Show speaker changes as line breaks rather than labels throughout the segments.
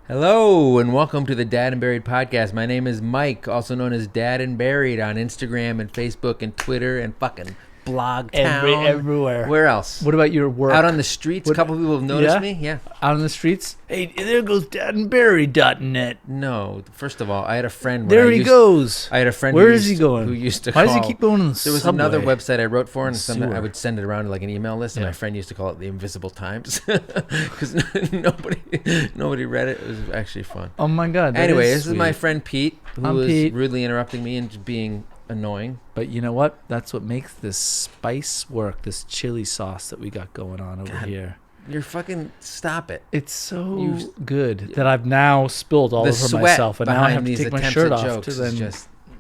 Hello and welcome to the Dad and Buried podcast. My name is Mike, also known as Dad and Buried on Instagram and Facebook and Twitter and fucking Blog Town.
Everywhere.
Where else?
What about your work?
Out on the streets? A couple people have noticed me. Yeah.
Out on the streets? Hey, there goes dadandburied.net.
No. First of all, I had a friend.
There he goes.
I had a friend.
Where is he going?
Who used to
Why
call.
does he keep going on the
There was
subway?
another website I wrote for, and I would send it around to like an email list, and my friend used to call it the Invisible Times because nobody read it. It was actually fun.
Oh my God.
Anyway, this is my friend Pete, who was
Pete.
rudely interrupting me and just being annoying.
But you know what? That's what makes this spice work, this chili sauce that we got going on over here.
You're fucking stop it.
It's so good that I've now spilled all over myself, and now I have to take my shirt off to then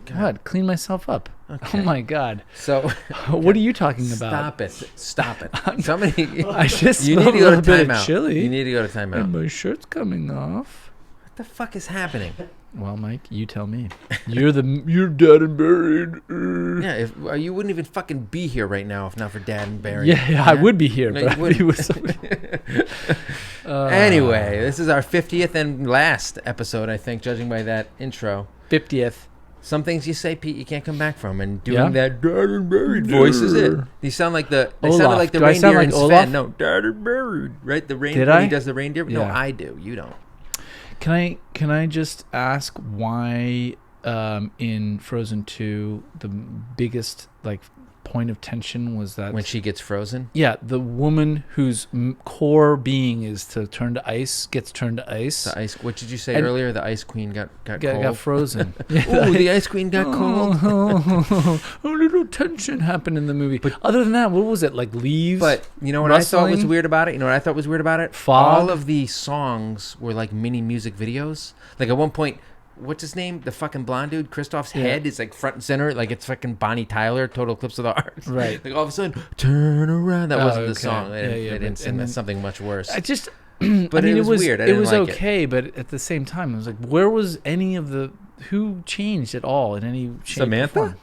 God, clean myself up. Okay. Oh my God.
So
what are you talking about?
Stop it. Somebody
I just
you need to go to timeout.
Chili.
You need to go to timeout.
And my shirt's coming off.
What the fuck is happening?
Well, Mike, you tell me. You're Dad and Buried.
Yeah, you wouldn't even fucking be here right now if not for Dad and Buried.
Yeah, I would be here,
no,
but he was.
Anyway, this is our 50th and last episode, I think, judging by that intro.
50th.
Some things you say, Pete, you can't come back from, and doing that Dad and Buried voice is it. You sound like the sounded like the reindeer in Sven. No, Dad and Buried, right? The reindeer.
Did I?
He does the reindeer.
Yeah.
No, I do. You don't.
Can I just ask why in Frozen 2 the biggest point of tension was that
when she gets frozen?
Yeah, the woman whose core being is to turn to ice gets turned to ice.
The ice. What did you say earlier? The Ice Queen got cold.
Got frozen.
Ooh, the Ice Queen got cold.
A little tension happened in the movie. But other than that, what was it, like leaves?
But you know what I thought was weird about it?
Fog?
All of the songs were like mini music videos. Like at one point, what's his name? The fucking blonde dude, Kristoff's head is like front and center, like it's fucking Bonnie Tyler, Total Eclipse of the Heart.
Right.
Like all of a sudden, turn around. That wasn't the song.
They
didn't sing something much worse.
I just,
but it was weird.
It was like okay, but at the same time, it was like, where was any of who changed at all in any shape
Samantha?
or form?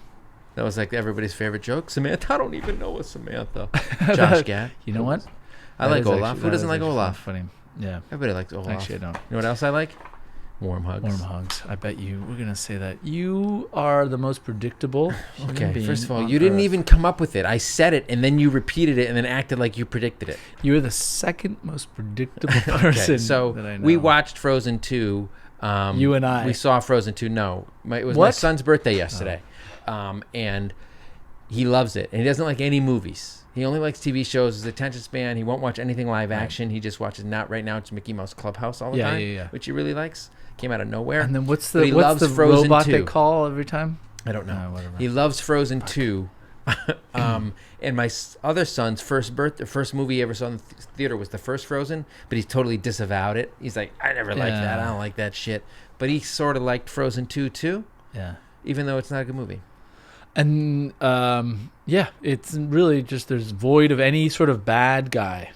That was like everybody's favorite joke. Samantha? I don't even know a Samantha. Josh Gad.
You know what?
I like Olaf. Who doesn't like Olaf?
Funny. Yeah.
Everybody likes Olaf.
Actually, I don't.
You know what else I like? Warm hugs.
Warm hugs. I bet you. We're going to say that. You are the most predictable human being.
First of all, you didn't even come up with it. I said it, and then you repeated it, and then acted like you predicted it.
You're the second most predictable person that I know.
We watched Frozen 2.
You and I.
We saw Frozen 2. No. It was my son's birthday yesterday. And he loves it. And he doesn't like any movies. He only likes TV shows. His attention span. He won't watch anything live action. He just watches right now it's Mickey Mouse Clubhouse all the time, which he really likes. Came out of nowhere.
And then what's the robot
2.
they call every time?
I don't know.
Whatever.
He loves Frozen 2. And my other son's first movie he ever saw in the theater was the first Frozen, but he totally disavowed it. He's like, I never liked that. I don't like that shit. But he sort of liked Frozen 2 too.
Yeah.
Even though it's not a good movie.
And it's really just there's void of any sort of bad guy.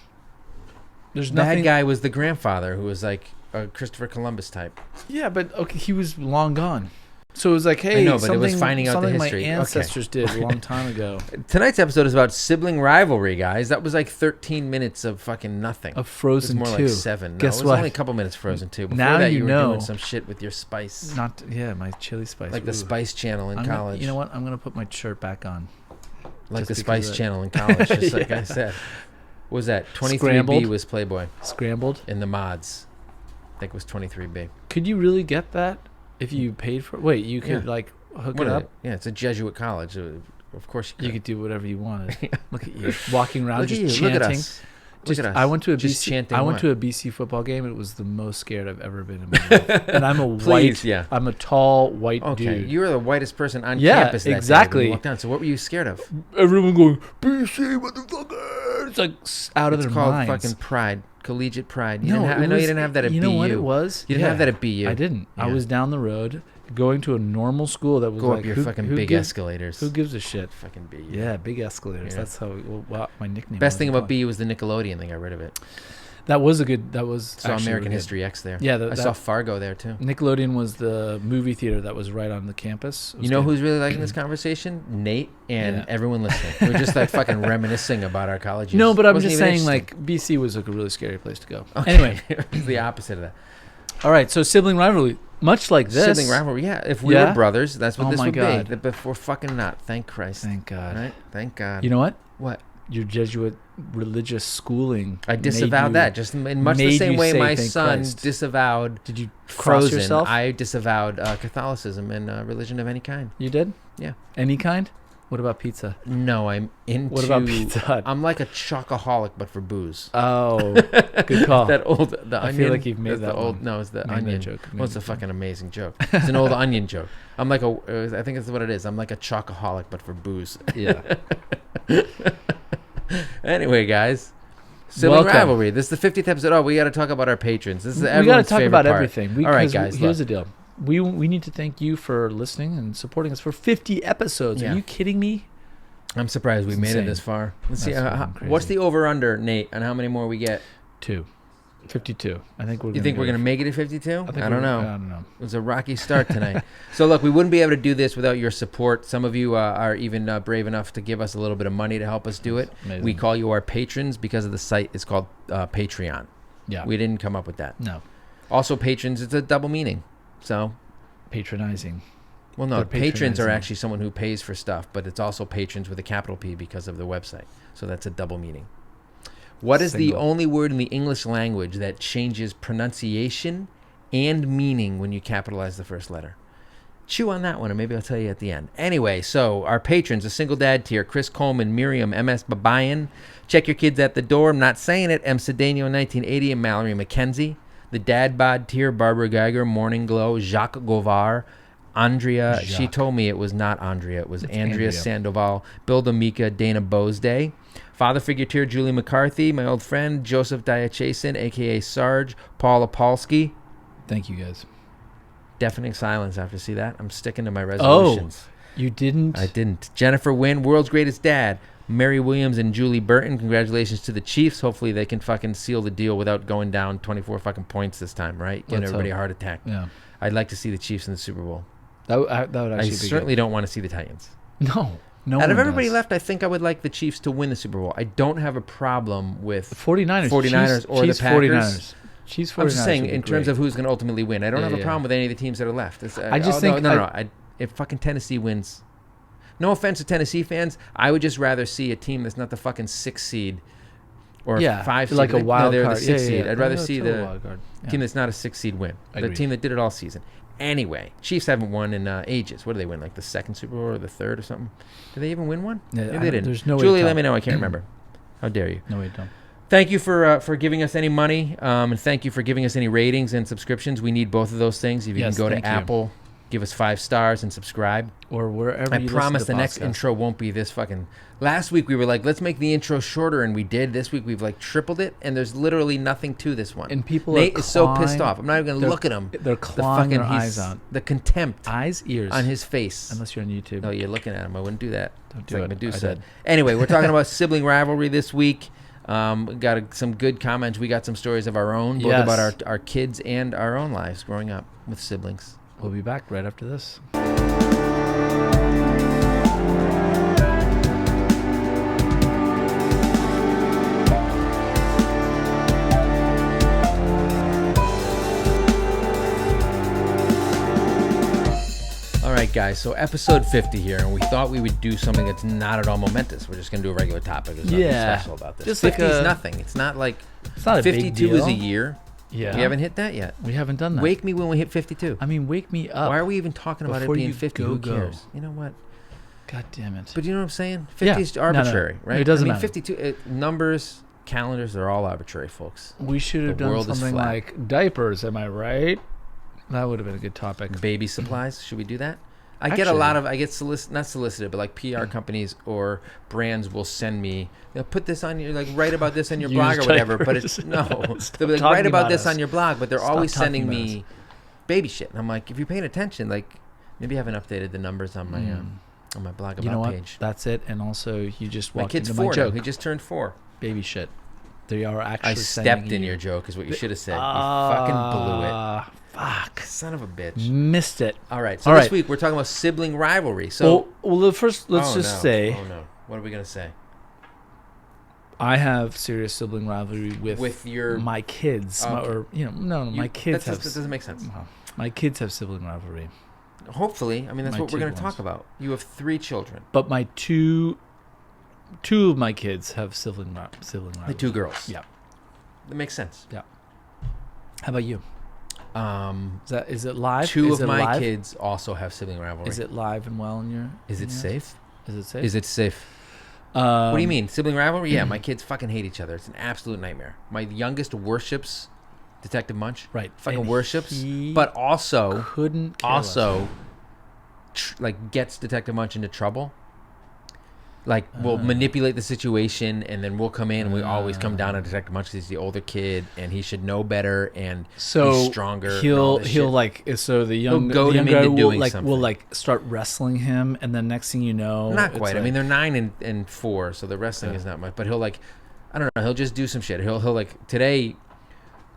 There's nothing.
Bad guy was the grandfather who was like a Christopher Columbus type.
Yeah, but okay, he was long gone. So it was like, hey,
I know, but it was finding out the history.
My ancestors did a long time ago.
Tonight's episode is about Sibling Rivalry, guys. That was like 13 minutes of fucking nothing.
Of Frozen 2.
It was more like 7.
Guess
it was
what?
only a couple minutes Frozen 2. Before
now
that,
you
were
know.
doing some shit with your spice.
My chili spice.
Like the Spice Channel in college.
You know what? I'm going to put my shirt back on.
Like the Spice Channel in college, just like I said. What was that? 23B was Playboy.
Scrambled?
In the mods. I think it was 23B.
Could you really get that if you paid for it? Wait, you could hook it up?
Yeah, it's a Jesuit college. Of course you could.
You could do whatever you wanted. Look at you. Walking around
Look
just
at
chanting.
Look at us. Look at us.
I went to a
just
BC. I went to a BC football game. It was the most scared I've ever been in my life. And I'm a I'm a tall white dude.
You were the whitest person on campus that day when you walked down. So what were you scared of?
Everyone going, BC, motherfucker. It's like out of their minds.
It's called fucking pride. Collegiate pride.
I
know you didn't have that at BU.
You know what it was?
You didn't have that at BU.
I didn't. Yeah. I was down the road going to a normal school that was
Go up your fucking big escalators.
Who gives a shit?
Fucking BU.
Yeah, big escalators. Yeah. That's how my nickname.
Best thing about BU was the Nickelodeon. They got rid of it.
That was a good. That was.
Saw American History X there.
Yeah,
I saw Fargo there too.
Nickelodeon was the movie theater that was right on the campus.
You know who's really liking this conversation? Nate and everyone listening. We're just like fucking reminiscing about our college years.
No, but I'm just saying, like BC was like a really scary place to go. Okay. Anyway,
it's the opposite of that.
All right. So sibling rivalry, much like this.
Sibling rivalry, yeah. If we were brothers, that's what this would be. But we're fucking not. Thank Christ.
Thank God.
Right? Thank God.
You know what?
What?
Your Jesuit religious schooling.
I disavowed that. Just in much the same way my son disavowed.
Did you cross yourself?
I disavowed Catholicism and religion of any kind.
You did?
Yeah.
Any kind? What about pizza?
No, I'm into.
What about Pizza Hut?
I'm like a chocoholic, but for booze.
Oh, good call.
The onion.
I feel like you've made that one.
No, it's the onion
joke.
Well, it's a fucking amazing joke. It's an old onion joke. I'm like I think that's what it is. I'm like a chocoholic, but for booze.
Yeah.
Anyway, guys. Sibling Rivalry. This is the 50th episode. Oh, we got to talk about our patrons. This is everyone's
we got to talk about
part.
Everything.
All right, guys.
Here's the deal. We need to thank you for listening and supporting us for 50 episodes.
Yeah.
Are you kidding me?
I'm surprised we made it this far. Let's see. What's the over/under, Nate, and how many more we get?
52. I think we're.
You think we're gonna make it at 52? I don't know.
I don't know.
It was a rocky start tonight. So look, we wouldn't be able to do this without your support. Some of you are even brave enough to give us a little bit of money to help us do it.
Amazing. We
call you our patrons because of the site is called Patreon.
Yeah.
We didn't come up with that.
No.
Also, patrons, it's a double meaning. So.
Patronizing.
Well, no, patrons are actually someone who pays for stuff, but it's also patrons with a capital P because of the website. So that's a double meaning. What is the only word in the English language that changes pronunciation and meaning when you capitalize the first letter? Chew on that one, and maybe I'll tell you at the end. Anyway, so our patrons, a single dad tier, Chris Coleman, Miriam, MS Babayan, Check Your Kids at the Door, I'm Not Saying It, M. Cedeno 1980, and Mallory McKenzie. The dad bod tier, Barbara Geiger, Morning Glow, Jacques Govar, Andrea, she told me it was not Andrea, it was Andrea Sandoval, Bill D'Amica, Dana Boesday. Father figure tier, Julie McCarthy, my old friend, Joseph Diachason, a.k.a. Sarge, Paul Opolsky.
Thank you, guys.
Deafening silence after see that. I'm sticking to my resolutions.
Oh, you didn't?
I didn't. Jennifer Wynn, World's Greatest Dad. Mary Williams and Julie Burton, congratulations to the Chiefs. Hopefully they can fucking seal the deal without going down 24 fucking points this time, right? Get everybody a heart attack.
Yeah.
I'd like to see the Chiefs in the Super Bowl.
That would actually be
I certainly don't want to see the Titans.
No.
Out of everybody left, I think I would like the Chiefs to win the Super Bowl. I don't have a problem with
the 49ers
or
Chiefs,
the Packers.
49ers. Chiefs 49ers.
I'm just saying, in terms of who's going to ultimately win, I don't have a problem with any of the teams that are left.
I just think...
If fucking Tennessee wins... No offense to Tennessee fans, I would just rather see a team that's not the fucking 6th seed or 5 seed.
Like a wild
they're
card.
the 6th seed. I'd rather see the
team
team that's not a 6th seed win. The team that did it all season. Anyway, Chiefs haven't won in ages. What do they win? Like the 2nd Super Bowl or the 3rd or something? Did they even win one?
Yeah,
maybe they didn't.
There's no
Julie, let me know. I can't remember. How dare you?
No, we don't.
Thank you for giving us any money, and thank you for giving us any ratings and subscriptions. We need both of those things. If you can go to Apple, give us 5 stars and subscribe.
Or wherever you listen to
I promise the next intro won't be this fucking... Last week we were like, let's make the intro shorter, and we did. This week we've like tripled it, and there's literally nothing to this one.
And people
Nate is so pissed off. I'm not even going to look at him.
They're clawing their eyes out.
The contempt.
Eyes, ears.
On his face.
Unless you're on YouTube.
No, you're looking at him. I wouldn't do that.
Don't do it.
Medusa. Anyway, we're talking about Sibling Rivalry this week. We got some good comments. We got some stories of our own, both about our kids and our own lives growing up with siblings.
We'll be back right after this.
All right, guys, so episode 50 here, and we thought we would do something that's not at all momentous. We're just going to do a regular topic. There's nothing special about this.
Just
50 is nothing. It's not like...
It's not a
52
big deal.
is a year.
Yeah.
We haven't hit that yet.
We haven't done that.
Wake me when we hit 52.
I mean, wake me up.
Why are we even talking about it being 50? Who cares? You know what?
God damn it.
But you know what I'm saying? 50 is arbitrary, right?
It doesn't matter.
52, numbers, calendars, they're all arbitrary, folks.
We should have done something like diapers, am I right? That would have been a good topic.
Baby supplies, should we do that? I get not solicited, but like PR companies or brands will send me, put this on your, like write about this on your blog or whatever, but it's, no. They'll be like, write about this on your blog, but they're always sending me baby shit. And I'm like, if you're paying attention, like maybe I haven't updated the numbers on my blog about page.
That's it. And also you just walked into
my joke.
My joke.
He just turned 4.
Baby shit. They are actually
I stepped in your joke is what you should have said. You fucking blew it.
Fuck.
Son of a bitch.
Missed it.
All right. So this week we're talking about sibling rivalry. So
well first let's say.
Oh no. What are we going to say?
I have serious sibling rivalry
with your
my kids,
okay.
my kids have.
That doesn't make sense.
My kids have sibling rivalry.
Hopefully, I mean that's
My
what we're going to
ones.
talk about. You have 3 children,
But my two of my kids have sibling rivalry.
the 2 girls.
Yeah,
That makes sense.
yeah. How about you? Is it live?
2
Is
of
it
my
live?
kids also have sibling rivalry.
Is it live and well in your?
Is it
in yours?
safe?
Is it safe?
Is it safe? What do you mean? Sibling rivalry? Yeah, my kids fucking hate each other. It's an absolute nightmare. My youngest worships Detective Munch.
Right.
Fucking
And
worships.
he
But also,
couldn't care less.
like gets Detective Munch into trouble. Like, we'll manipulate the situation, and then we'll come in, and we always come down on Detective Munch because he's the older kid, and he should know better, and he's stronger.
He'll
and all this shit.
so the young
goad
the
him
younger
into
will
doing
like
something.
will like start wrestling him, and then next thing you know,
Not
it's
quite. I
like-
mean, they're 9 and 4, so the wrestling is not much. But he'll like, I don't know. He'll just do some shit. He'll like today.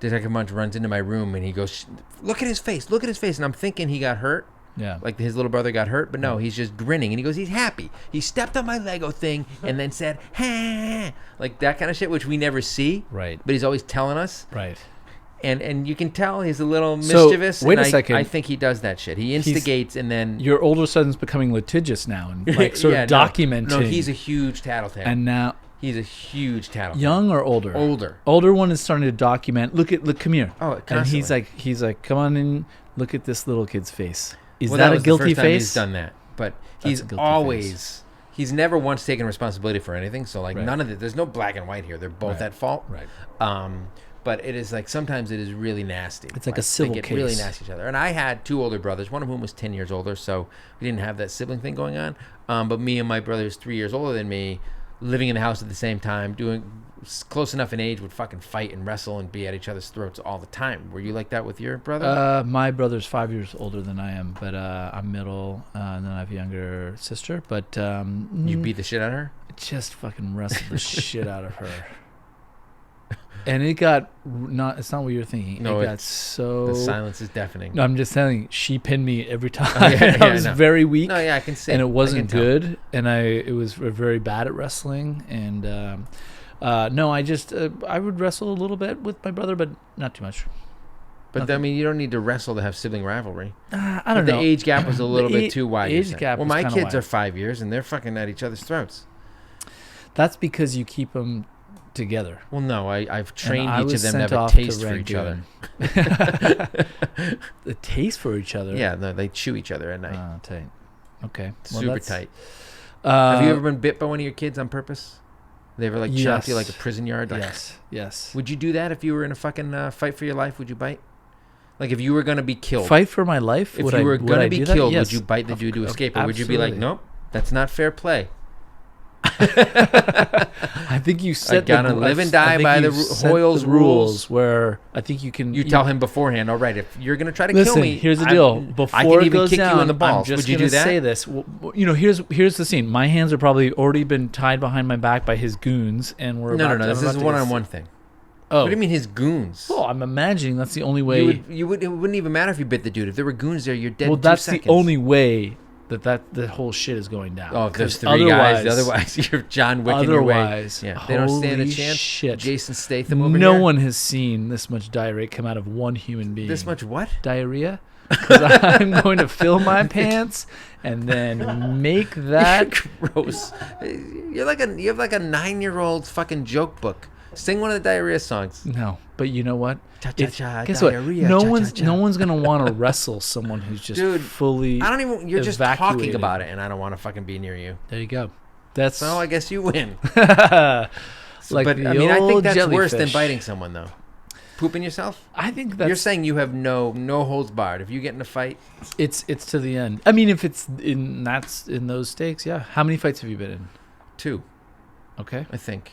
Detective Munch runs into my room and he goes, "Look at his face! Look at his face!" And I'm thinking he got hurt.
yeah,
Like his little brother got hurt, but no, he's just grinning and he goes, "He's happy. He stepped on my Lego thing and then said, ha," like that kind of shit, which we never see.
right,
But he's always telling us.
right.
And you can tell he's a little
So,
mischievous.
wait
and
a second.
I think he does that shit. He instigates and then
Your older son's becoming litigious now and like sort of documenting.
No, he's a huge tattletale.
and now
He's a huge tattletale.
young or older?
Older
One is starting to document. Look, come here.
Oh,
and
constantly.
he's like, come on in. Look at this little kid's face. Is
Well,
that a
was the
guilty
first time
face?
He's done that, but
That's a
he's
guilty
always. He's never once taken responsibility for anything. So like
Right.
none of it. There's no black and white here. They're both
Right.
at fault.
Right.
But it is like sometimes it is really nasty.
It's like a civil
they get really
case.
nasty each other. And I had 2 older brothers, one of whom was 10 years older, so we didn't have that sibling thing going on. But me and my brother is 3 years older than me, living in the house at the same time, doing close enough in age, would fucking fight and wrestle and be at each other's throats all the time. Were you like that with your brother?
My brother's 5 years older than I am, but I'm middle, and then I have a younger sister. But
You beat the shit out of her?
just fucking wrestled the shit out of her. And it got it's not what you're thinking.
No,
it got
it's-
so.
The silence is deafening.
No, I'm just telling you, she pinned me every time.
yeah,
I was
I know.
very weak.
No, yeah, I can see.
and it
I
wasn't
can tell.
good, and it was very bad at wrestling. And no, I would wrestle a little bit with my brother, but not too much.
But I mean, you don't need to wrestle to have sibling rivalry.
I
But
don't know.
the age gap was a little
The
bit too wide.
age
you're saying.
gap
Well,
was
my
kinda
kids
wide.
are 5 years and they're fucking at each other's throats.
That's because you keep them together.
Well, no, I've trained
I
each of
was
them to
sent
have a
off to
taste for each other.
The taste for each other.
Yeah, no, they chew each other at night.
Tight. Okay.
Super tight.
Uh,
Have you ever been bit by one of your kids on purpose? They ever like chopped you like a
Yes.
prison yard? Like,
Yes. Yes.
Would you do that if you were in a fucking fight for your life? Would you bite? Like if you were gonna be killed.
Fight for my life.
If
would
you
I-
were
would
gonna
I
be
do that?
killed,
Yes.
would you bite the dude to
Of-
escape, or would you be like,
absolutely.
nope, that's not fair play?
I think you set
gotta live and die by the Hoyle's rules.
where I think you can.
You tell him beforehand, all right, if you're gonna try to
Listen,
kill me,
here's the
I'm-
deal.
I
Before
can
it
even
goes
kick
down,
you in the balls.
I'm just
Would you do
gonna
that?
say this. Here's the scene. My hands are probably already been tied behind my back by his goons, and we're
No.
I'm
This is
about
a
to
one-on-one thing.
Oh,
What do you mean his goons?
Well, I'm imagining that's the only way.
It wouldn't even matter if you bit the dude. If there were goons there, you're dead.
Well,
in 2
that's
seconds.
the only way that the whole shit is going down.
Oh, if there's
'Cause
3 guys, otherwise you're John Wick in your way.
Otherwise,
Yeah, they don't stand a
holy
chance.
Shit.
Jason Statham over
No
here.
one has seen this much diarrhea come out of one human being.
This much what?
Diarrhea? Because I'm going to fill my pants and then make that.
Gross. You have like a 9-year-old fucking joke book. Sing one of the diarrhea songs.
No, but you know what?
Cha-cha-cha,
Guess
diarrhea,
what? No
cha-cha-cha.
one's gonna want to wrestle someone who's just
Dude,
fully.
I don't even. You're just talking
evacuated.
about it, and I don't want to fucking be near you.
There you go. That's
So I guess you win.
like
But
the
I mean, I think
old
that's worse than
jellyfish.
biting someone, though. Pooping yourself.
I think that's
You're saying you have no holds barred. If you get in a fight,
it's to the end. I mean, if it's in those stakes, yeah. How many fights have you been in?
2,
Okay.
I think.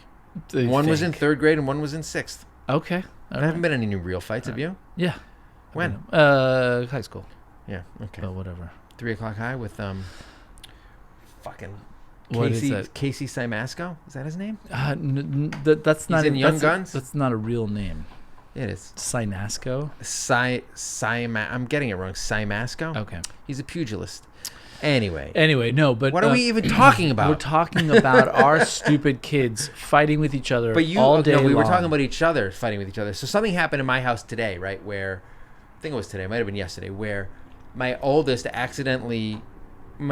Do you
One was in
think?
3rd grade and one was in 6th.
Okay.
I haven't been in any real fights. Have you?
Yeah.
When?
High school.
Yeah. Okay.
But whatever.
3 o'clock high with fucking
What is
Casey
that?
Casey Simasco. Is that his name?
That's not.
in Young
that's
Guns?
That's not a real name.
It is.
Sinasco.
I'm getting it wrong. Simasco.
Okay.
He's a pugilist. Anyway,
no, but
what are we even talking about?
We're talking about our stupid kids fighting with each other all day long.
We were talking about each other fighting with each other. So something happened in my house today, right? Where I think it was today, it might have been yesterday, where my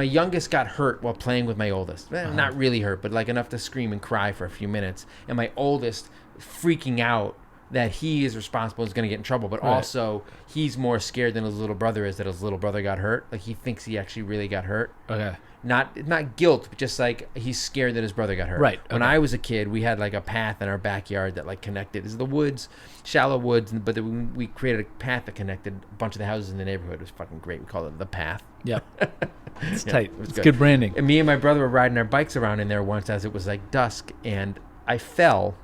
youngest got hurt while playing with my oldest. Not really hurt, but like enough to scream and cry for a few minutes. And my oldest freaking out that he is responsible, is going to get in trouble, but also he's more scared than his little brother is that his little brother got hurt. Like he thinks he actually really got hurt.
Okay.
Not guilt, but just like he's scared that his brother got hurt.
Right.
When I was a kid, we had like a path in our backyard that like connected. It's the woods, shallow woods, but we created a path that connected a bunch of the houses in the neighborhood. It was fucking great. We called it the path.
Yep. It's tight. It's good branding.
And me and my brother were riding our bikes around in there once as it was like dusk, and I fell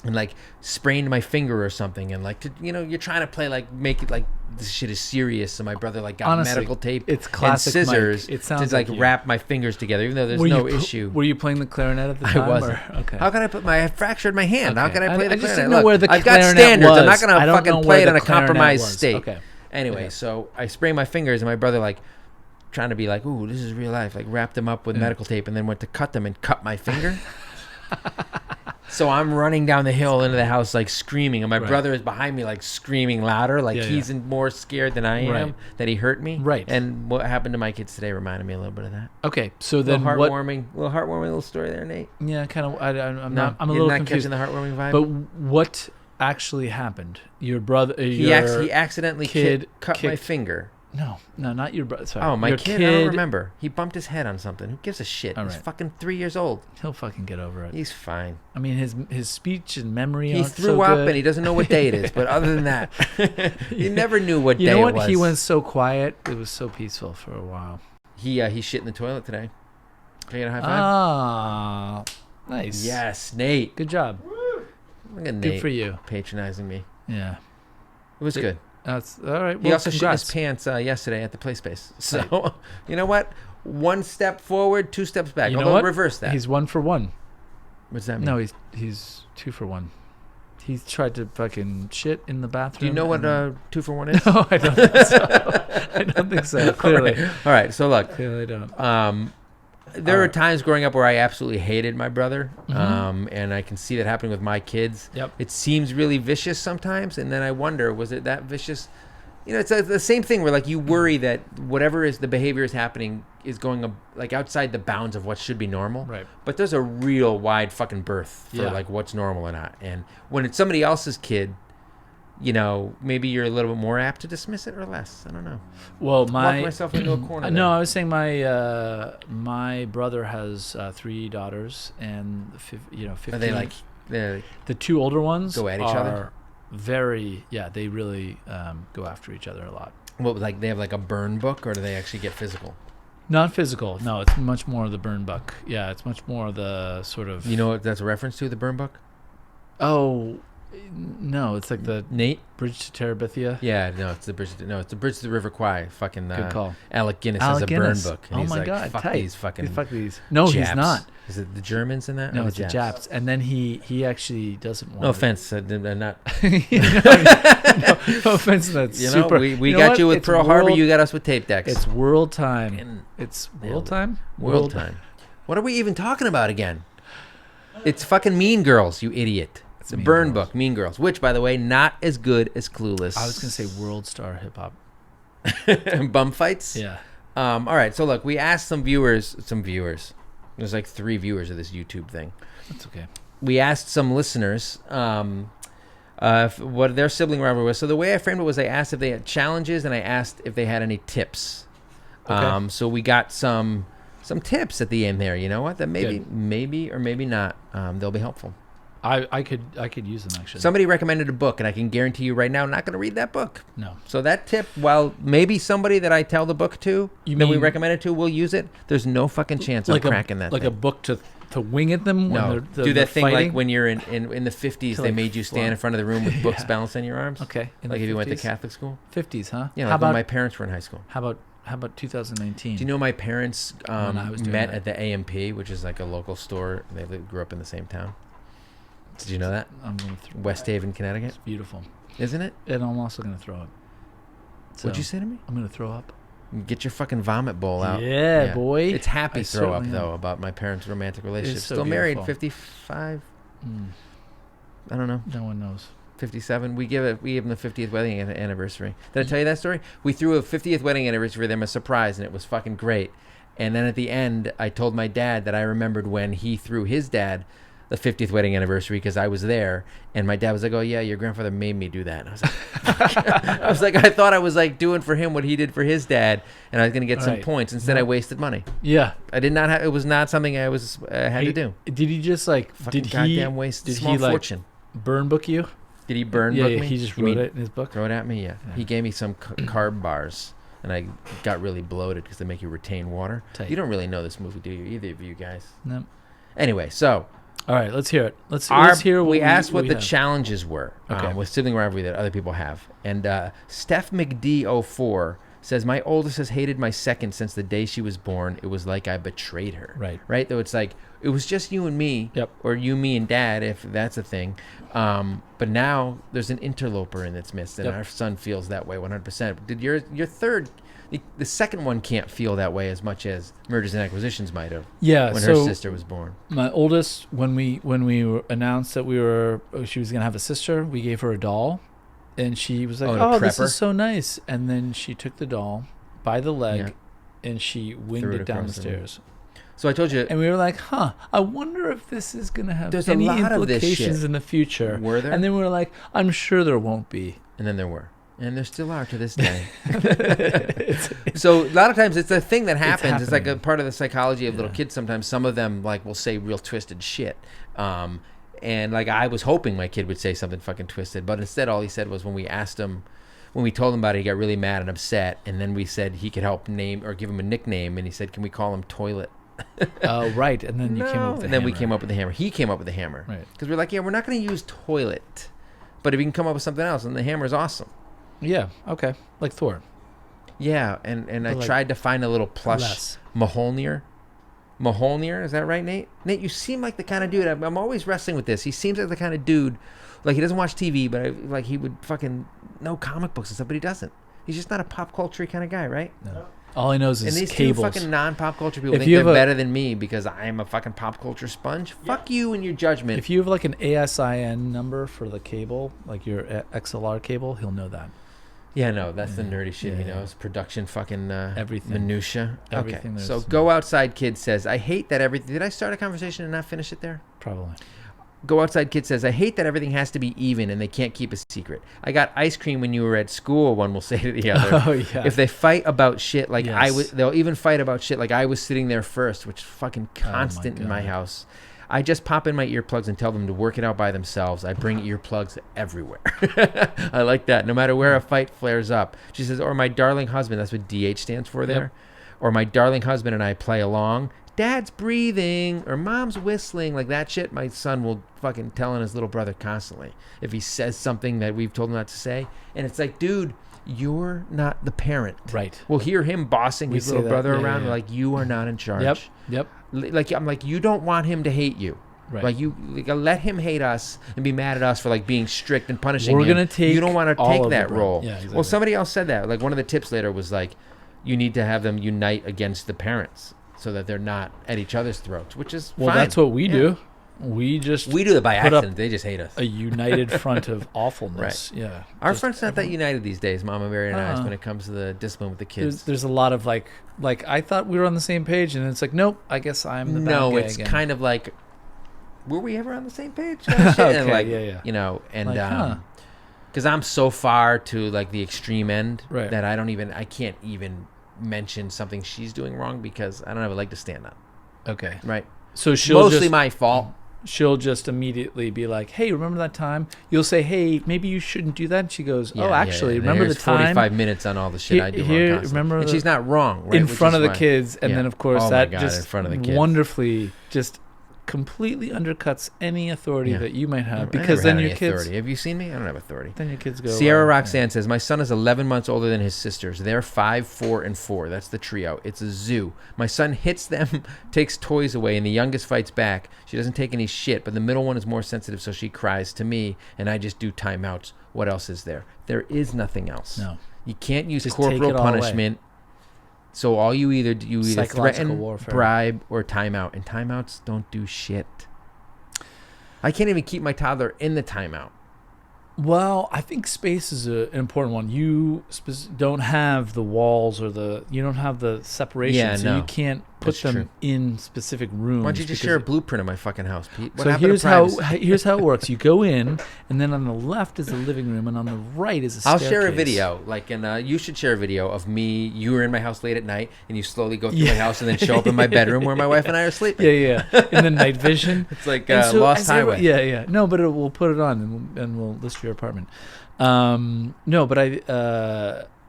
and like sprained my finger or something, and like you're trying to play like make it like this shit is serious. So my brother like got medical tape,
it's classic
and scissors
Mike. It sounds
to like wrap my fingers together, even though there's no issue.
Were you playing the clarinet at the time?
I wasn't.
Okay.
How can I fractured my hand? Okay. How can I play the clarinet?
I just didn't know where the
I've
clarinet
got standards.
was.
I'm not gonna fucking play it in a compromised state.
Okay.
Anyway, so I sprained my fingers, and my brother like trying to be like, ooh, this is real life. Like wrapped them up with medical tape, and then went to cut them and cut my finger. So I'm running down the hill into the house like screaming, and my brother is behind me like screaming louder, like he's more scared than I am that he hurt me.
Right.
And what happened to my kids today reminded me a little bit of that.
Okay, so then
heartwarming little story there, Nate.
Yeah, kind of. I'm a
little
little
not
confused.
Catching the heartwarming vibe.
But what actually happened? Your brother,
he accidentally cut my finger.
No, not your brother. Sorry.
Oh, my kid, I don't remember. He bumped his head on something. Who gives a shit? He's fucking 3 years old.
He'll fucking get over it.
He's fine.
I mean, his speech and memory
he threw up and he doesn't know what day it is. But other than that, he never knew what day it was.
You know what? He went so quiet. It was so peaceful for a while.
He shit in the toilet today. Can I get a high five?
Ah, nice.
Yes, Nate.
Good job.
Look at Nate.
Good for you.
Patronizing me.
Yeah.
It was good.
That's all right. Well,
he also shit his pants yesterday at the play space. So, you know what? 1 step forward, 2 steps back.
You know what?
Reverse that.
He's 1 for 1.
What's that mean?
No, he's 2 for 1. He tried to fucking shit in the bathroom.
Do you know what 2 for 1 is?
No, I don't think so. I don't think so. Clearly.
All right. So look.
Clearly don't.
There were times growing up where I absolutely hated my brother, and I can see that happening with my kids.
Yep.
It seems really vicious sometimes, and then I wonder, was it that vicious? It's the same thing where like you worry that whatever is the behavior is happening is going like outside the bounds of what should be normal.
Right.
But there's a real wide fucking berth for like what's normal or not. And when it's somebody else's kid, maybe you're a little bit more apt to dismiss it or less. I don't know.
Well,
Lock myself into a corner.
No, I was saying my brother has 3 daughters, and 15.
Are they like
the 2 older ones
go at each other?
They really go after each other a lot.
What, like they have like a burn book, or do they actually get physical?
Not physical. No, it's much more of the burn book. Yeah, it's much more of the sort of.
You know what that's a reference to, the burn book?
Oh. No, it's like the
Nate
Bridge to Terabithia.
Yeah, no, it's the bridge. It's the bridge to the River Kwai. Fucking
good call.
Alec Guinness has a burn book.
And he's God,
fuck
tight.
These fucking.
Fuck these. No,
Japs.
He's not.
Is it the Germans in that?
No, it's the Japs. And then he actually doesn't want.
No offense, they're not.
no offense. That's super.
We got you with Pearl Harbor. You got us with tape decks.
It's world time. It's world time.
World time. What are we even talking about again? It's fucking Mean Girls, you idiot. The burn book, Mean Girls, which, by the way, not as good as Clueless.
I was going to say World Star Hip Hop.
Bum fights?
Yeah.
All right, so look, we asked some viewers. There's like 3 viewers of this YouTube thing.
That's okay.
We asked some listeners what their sibling rivalry was. So the way I framed it was I asked if they had challenges, and I asked if they had any tips. Okay. So we got some tips at the end there. You know what? That maybe or maybe not. They'll be helpful.
I could use them, actually.
Somebody recommended a book, and I can guarantee you right now I'm not going to read that book.
No.
So that tip, while maybe somebody that I tell the book to, that we recommend it to, will use it, there's no fucking chance I'm cracking that
like
thing.
a book to wing at them?
No.
When
do that thing
fighting?
like when you're in the 50s, they made you stand in front of the room with books balanced on your arms.
Okay.
Like if you went to Catholic school.
50s, huh?
Yeah, like when my parents were in high school.
How about 2019?
Do you know my parents met at the AMP, which is like a local store? They grew up in the same town. Did you know that? West Haven, Connecticut.
It's beautiful.
Isn't it?
And I'm also going to throw up.
So, what'd you say to me?
I'm going to throw up.
Get your fucking vomit bowl out.
Yeah, boy.
It's happy throw up, though, about my parents' romantic relationship.
so
Still married,
beautiful.
55. I don't know.
No one knows.
57. We gave them the 50th wedding anniversary. Did I tell you that story? We threw a 50th wedding anniversary for them as a surprise, and it was fucking great. And then at the end, I told my dad that I remembered when he threw his dad the 50th wedding anniversary because I was there, and my dad was like, "Oh yeah, your grandfather made me do that." And I was like, I thought I was like doing for him what he did for his dad, and I was gonna get some points. Instead, I wasted money.
Yeah,
I did not have. It was not something I had to do.
Did he just like?
Fucking goddamn waste. Small fortune.
Burn book you?
Did he burn book me?
He just wrote it in his book.
Throw it at me. Yeah. He gave me some carb bars. And I got really bloated because they make you retain water.
Tight.
You don't really know this movie, do you? Either of you guys.
No.
Anyway, so.
All right, let's hear it. Let's hear what
we asked what the
have.
Challenges were with Sibling Rivalry that other people have. And Steph McD04 says, my oldest has hated my second since the day she was born. It was like I betrayed her. Right? Though it's like, it was just you and me.
Yep.
Or you, me, and dad, if that's a thing. But now there's an interloper in its midst, and our son feels that way 100%. Did your third... The second one can't feel that way as much as Mergers and Acquisitions might have.
Yeah,
when her sister was born.
My oldest, when we announced that she was gonna have a sister, we gave her a doll, and she was like, "Oh, this is so nice." And then she took the doll by the leg, and she winged it down the stairs.
So I told you,
and we were like, "Huh? I wonder if this is gonna have
there's
any
a lot
implications
of this shit
in the future."
Were there?
And then we were like, "I'm sure there won't be."
And then there were. And there still are to this day. So a lot of times it's a thing that happens. It's like a part of the psychology of little kids. Sometimes some of them like will say real twisted shit. And like I was hoping my kid would say something fucking twisted, but instead all he said was when we told him about it, he got really mad and upset. And then we said he could help name or give him a nickname, and he said, "Can we call him Toilet?"
Oh, right. And then you came up with the hammer.
And then we came up with the hammer. He came up with the hammer.
Right.
Because we're like, yeah, we're not going to use toilet, but if we can come up with something else, and the hammer is awesome.
Yeah. Okay. Like Thor.
Yeah, and I tried to find a little plush Mjolnir. Mjolnir, is that right, Nate? Nate, you seem like the kind of dude. I'm always wrestling with this. He seems like the kind of dude, like he doesn't watch TV, but like he would fucking know comic books and stuff, but he doesn't. He's just not a pop culture kind of guy, right?
No. All he knows is
and these
cables.
two fucking non-pop culture people think they're better than me because I am a fucking pop culture sponge. Fuck you and your judgment.
If you have like an ASIN number for the cable, like your XLR cable, he'll know that.
Yeah, no, that's the nerdy shit he knows. Production fucking
everything.
Minutia.
Everything.
Okay, so Go Outside Kid says, I hate that everything... Did I start a conversation and not finish it there?
Probably.
Go Outside Kid says, I hate that everything has to be even and they can't keep a secret. I got ice cream when you were at school, one will say to the other.
Oh, yeah.
If they fight about shit like they'll even fight about shit like I was sitting there first, which is fucking constant in my house. I just pop in my earplugs and tell them to work it out by themselves. I bring earplugs everywhere. I like that. No matter where a fight flares up. She says, or my darling husband, that's what DH stands for there. Yep. Or my darling husband and I play along. Dad's breathing or mom's whistling, like that shit. My son will fucking tell on his little brother constantly if he says something that we've told him not to say. And it's like, dude, you're not the parent.
Right.
We'll hear him bossing his little brother around. Yeah. Like, you are not in charge.
Yep.
Like, I'm like, you don't want him to hate you. Right. Like, you let him hate us and be mad at us for like being strict and punishing him.
We're gonna take.
You don't want to take that role.
Yeah, exactly.
Well, somebody else said that. Like, one of the tips later was like, you need to have them unite against the parents so that they're not at each other's throats, which is fine.
That's what we do. We do
it by accident. They just hate us.
A united front of awfulness. Right. Yeah.
Our front's not that united these days, Mama Mary and I, when it comes to the discipline with the kids.
There's a lot of like I thought we were on the same page, and it's like, nope, I guess I'm the bad guy. No, it's
kind of like, were we ever on the same page? Okay, and like, yeah. You know, and because I'm so far to like the extreme end that I can't even mention something she's doing wrong because I don't have a leg to stand on.
Okay.
Right.
So she'll
mostly my fault.
She'll just immediately be like, hey, remember that time? You'll say, hey, maybe you shouldn't do that. And she goes, remember the time?
45 minutes on all the shit I do wrong.
Remember
and she's not wrong. Right?
In front of the kids. And then, of course, that just
in front of the kids.
Wonderfully just completely undercuts any authority that you might have. Because
then
your kids...
Authority. Have you seen me? I don't have authority.
Then your kids go...
Sierra Roxanne says, my son is 11 months older than his sisters. They're 5, 4, and 4. That's the trio. It's a zoo. My son hits them, takes toys away, and the youngest fights back. She doesn't take any shit, but the middle one is more sensitive, so she cries to me, and I just do timeouts. What else is there? There is nothing else.
No.
You can't use corporal punishment. So all you either threaten,
warfare.
bribe, or timeout. And timeouts don't do shit. I can't even keep my toddler in the timeout.
Well, I think space is an important one. You don't have the walls or you don't have the separation, so you can't put them in specific rooms.
Why don't you just share a blueprint of my fucking house, Pete?
So here's how it works. You go in, and then on the left is the living room, and on the right is a staircase.
I'll share a video, you should share a video of me. You were in my house late at night, and you slowly go through my house, and then show up in my bedroom where my wife and I are sleeping.
Yeah. In the night vision.
It's like Lost Highway.
Yeah. No, but we'll put it on, and we'll list your apartment.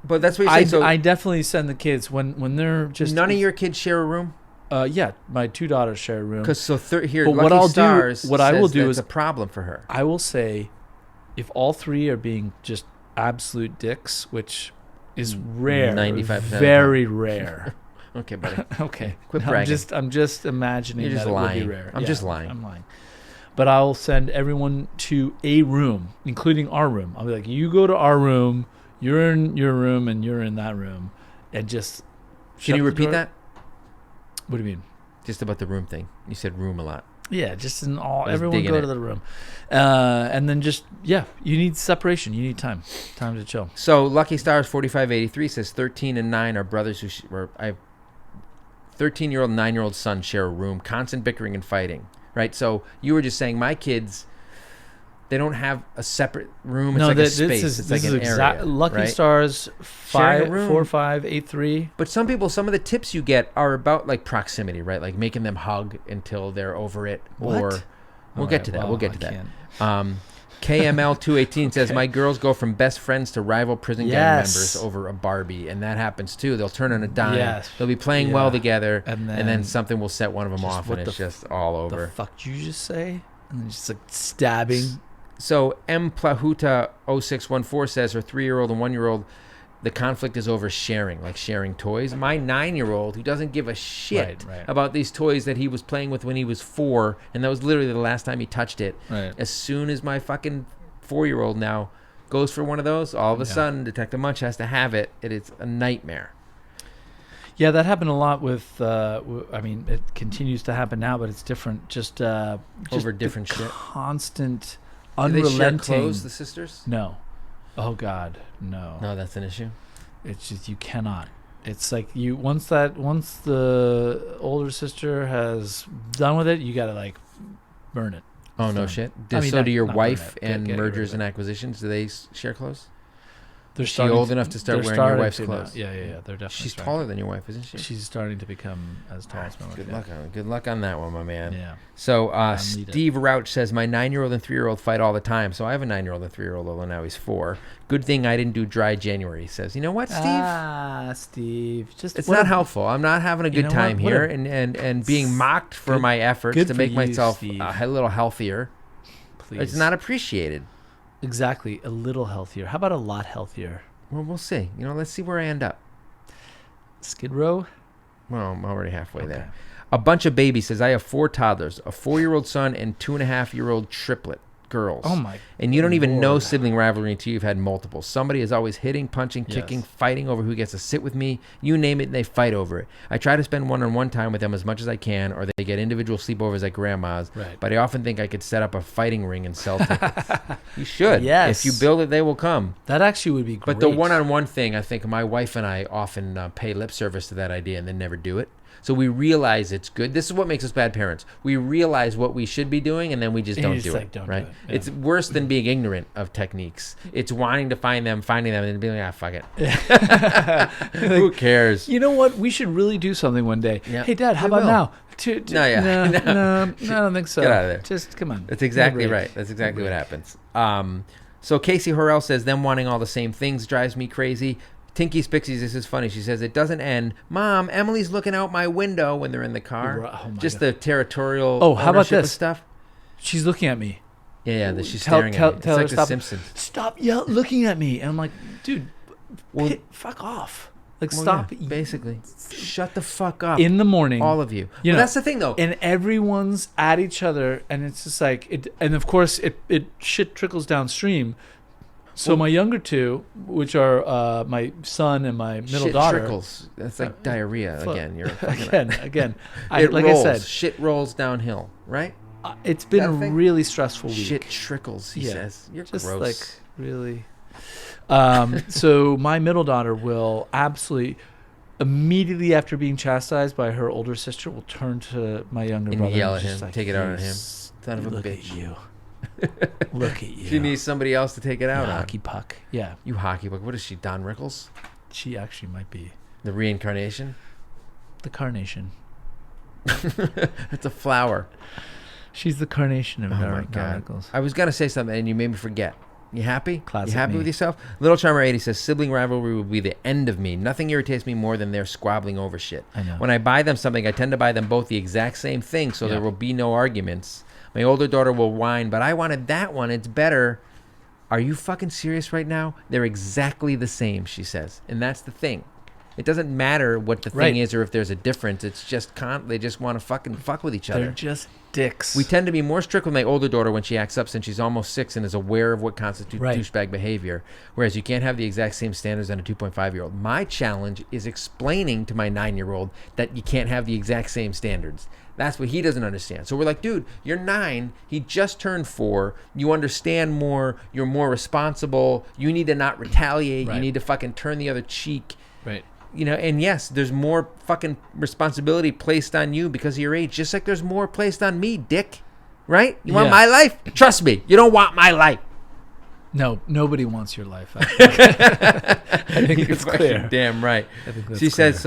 But that's what you're saying. So
I definitely send the kids when they're just.
None of your kids share a room?
Yeah, my 2 daughters share a room.
Because here,
but what I will do is
a problem for her.
I will say, if all 3 are being just absolute dicks, which is rare, 95%, very rare.
Okay, buddy.
Okay,
quit bragging.
I'm just imagining
You're just
that
lying.
It would be rare.
I'm just lying.
I'm lying. But I'll send everyone to a room, including our room. I'll be like, you go to our room, you're in your room, and you're in that room. And just...
Can you repeat that?
What do you mean?
Just about the room thing. You said room a lot.
Yeah, just in all... Everyone go to the room. And then just... Yeah, you need separation. You need time. Time to chill.
So Lucky Stars 4583 says 13 and 9 are brothers I have 13-year-old and 9-year-old son share a room. Constant bickering and fighting. Right, so you were just saying my kids, they don't have a separate room. It's a space. It's like an area.
Lucky Stars 4583.
But some of the tips you get are about like proximity, right? Like making them hug until they're over it.
What?
Or we'll get to that. We'll get to that. KML 218 says my girls go from best friends to rival prison gang members over a Barbie, and that happens too. They'll turn on a dime.
Yes.
They'll be playing well together, and then something will set one of them off, and it's just all over.
The fuck did you just say? And then just like stabbing.
So M Plahuta 0614 says her 3-year-old and 1-year-old, the conflict is over sharing, like sharing toys. My 9-year-old, who doesn't give a shit about these toys that he was playing with when he was 4, and that was literally the last time he touched it.
Right.
As soon as my fucking 4-year-old now goes for one of those, all of a sudden Detective Munch has to have it. It is a nightmare.
Yeah, that happened a lot with, I mean, it continues to happen now, but it's different. Just
over different shit.
Constant,
unrelenting. Do they share clothes, the sisters?
No. Oh God, no.
No, that's an issue.
It's just you cannot. It's like once the older sister has done with it, you gotta like burn it.
Oh no shit. Do your wife and mergers and acquisitions, do they share clothes? Is she old enough to start wearing your wife's clothes?
Yeah. They're definitely.
She's taller than your wife, isn't she?
She's starting to become as tall as my wife.
Good luck on that one, my man.
Yeah.
So Steve Rouch says my 9-year-old and 3-year-old fight all the time. So I have a 9-year-old and 3-year-old, although now he's 4. Good thing I didn't do dry January. He says, you know what, Steve?
Steve,
it's not helpful. I'm not having a good time here, and being mocked for my efforts to make myself a little healthier.
Please.
It's not appreciated.
Exactly. A little healthier. How about a lot healthier?
Well, we'll see. Let's see where I end up.
Skid Row?
Well, I'm already halfway there. A bunch of babies says, I have 4 toddlers, a 4-year-old son and 2.5-year-old triplet girls.
Oh my!
And you don't even know sibling rivalry until you've had multiple. Somebody is always hitting, punching, kicking, fighting over who gets to sit with me. You name it, and they fight over it. I try to spend one-on-one time with them as much as I can, or they get individual sleepovers at grandma's.
Right.
But I often think I could set up a fighting ring and sell tickets. You should.
Yes.
If you build it, they will come.
That actually would be great.
But the one-on-one thing, I think my wife and I often pay lip service to that idea and then never do it. So we realize it's good. This is what makes us bad parents. We realize what we should be doing, and then we just don't do it. Right? Yeah. It's worse than being ignorant of techniques. It's wanting to find them, finding them, and being like, fuck it. Who cares?
You know what? We should really do something one day.
Yeah.
Hey, Dad, how about now?
No,
I don't think so.
Get out of there.
Just come on.
That's exactly right. That's exactly what happens. So Casey Horrell says, them wanting all the same things drives me crazy. Tinky Spixies, this is funny. She says, it doesn't end. Mom, Emily's looking out my window when they're in the car.
Oh
just God. The territorial
how about this
stuff.
She's looking at me.
Yeah, she's staring at me. It's like The Simpsons.
Stop looking at me. And I'm like, dude, fuck off. Like, stop.
Yeah, basically. Shut the fuck up.
In the morning.
All of you. That's the thing, though.
And everyone's at each other, and it's just like, and of course, it shit trickles downstream. So my younger two, which are my son and my middle
shit
daughter,
trickles. That's like diarrhea again. You're
again.
Like rolls. I said, shit rolls downhill, right?
It's been a really stressful week.
Shit trickles. He says, "You're
just
gross."
Like really. So my middle daughter will absolutely, immediately after being chastised by her older sister, will turn to my younger brother
and yell at him,
like,
take it out on him. Son of a bitch.
At you. Look at you.
She needs somebody else to take it out on.
Hockey puck. Yeah.
You hockey puck. What is she, Don Rickles?
She actually might be.
The reincarnation?
The carnation.
It's a flower.
She's the carnation of Don
God.
Rickles.
I was going to say something and you made me forget. You happy?
Classic
you happy
me.
with yourself? Little Charmer 80 says, sibling rivalry will be the end of me. Nothing irritates me more than their squabbling over shit.
I know.
When I buy them something, I tend to buy them both the exact same thing, so there will be no arguments. My older daughter will whine, but I wanted that one. It's better. Are you fucking serious right now? They're exactly the same, she says. And that's the thing. It doesn't matter what the thing is or if there's a difference. It's just they just want to fucking fuck with each other.
They're just dicks.
We tend to be more strict with my older daughter when she acts up since she's almost 6 and is aware of what constitutes douchebag behavior, whereas you can't have the exact same standards on a 2.5-year-old. My challenge is explaining to my 9-year-old that you can't have the exact same standards. That's what he doesn't understand. So we're like, dude, you're 9. He just turned 4. You understand more. You're more responsible. You need to not retaliate. You need to fucking turn the other cheek.
Right.
You know, and yes, there's more fucking responsibility placed on you because of your age, just like there's more placed on me, dick. Right? You want my life? Trust me, you don't want my life.
No, nobody wants your life. I think it's clear.
Damn right. She says,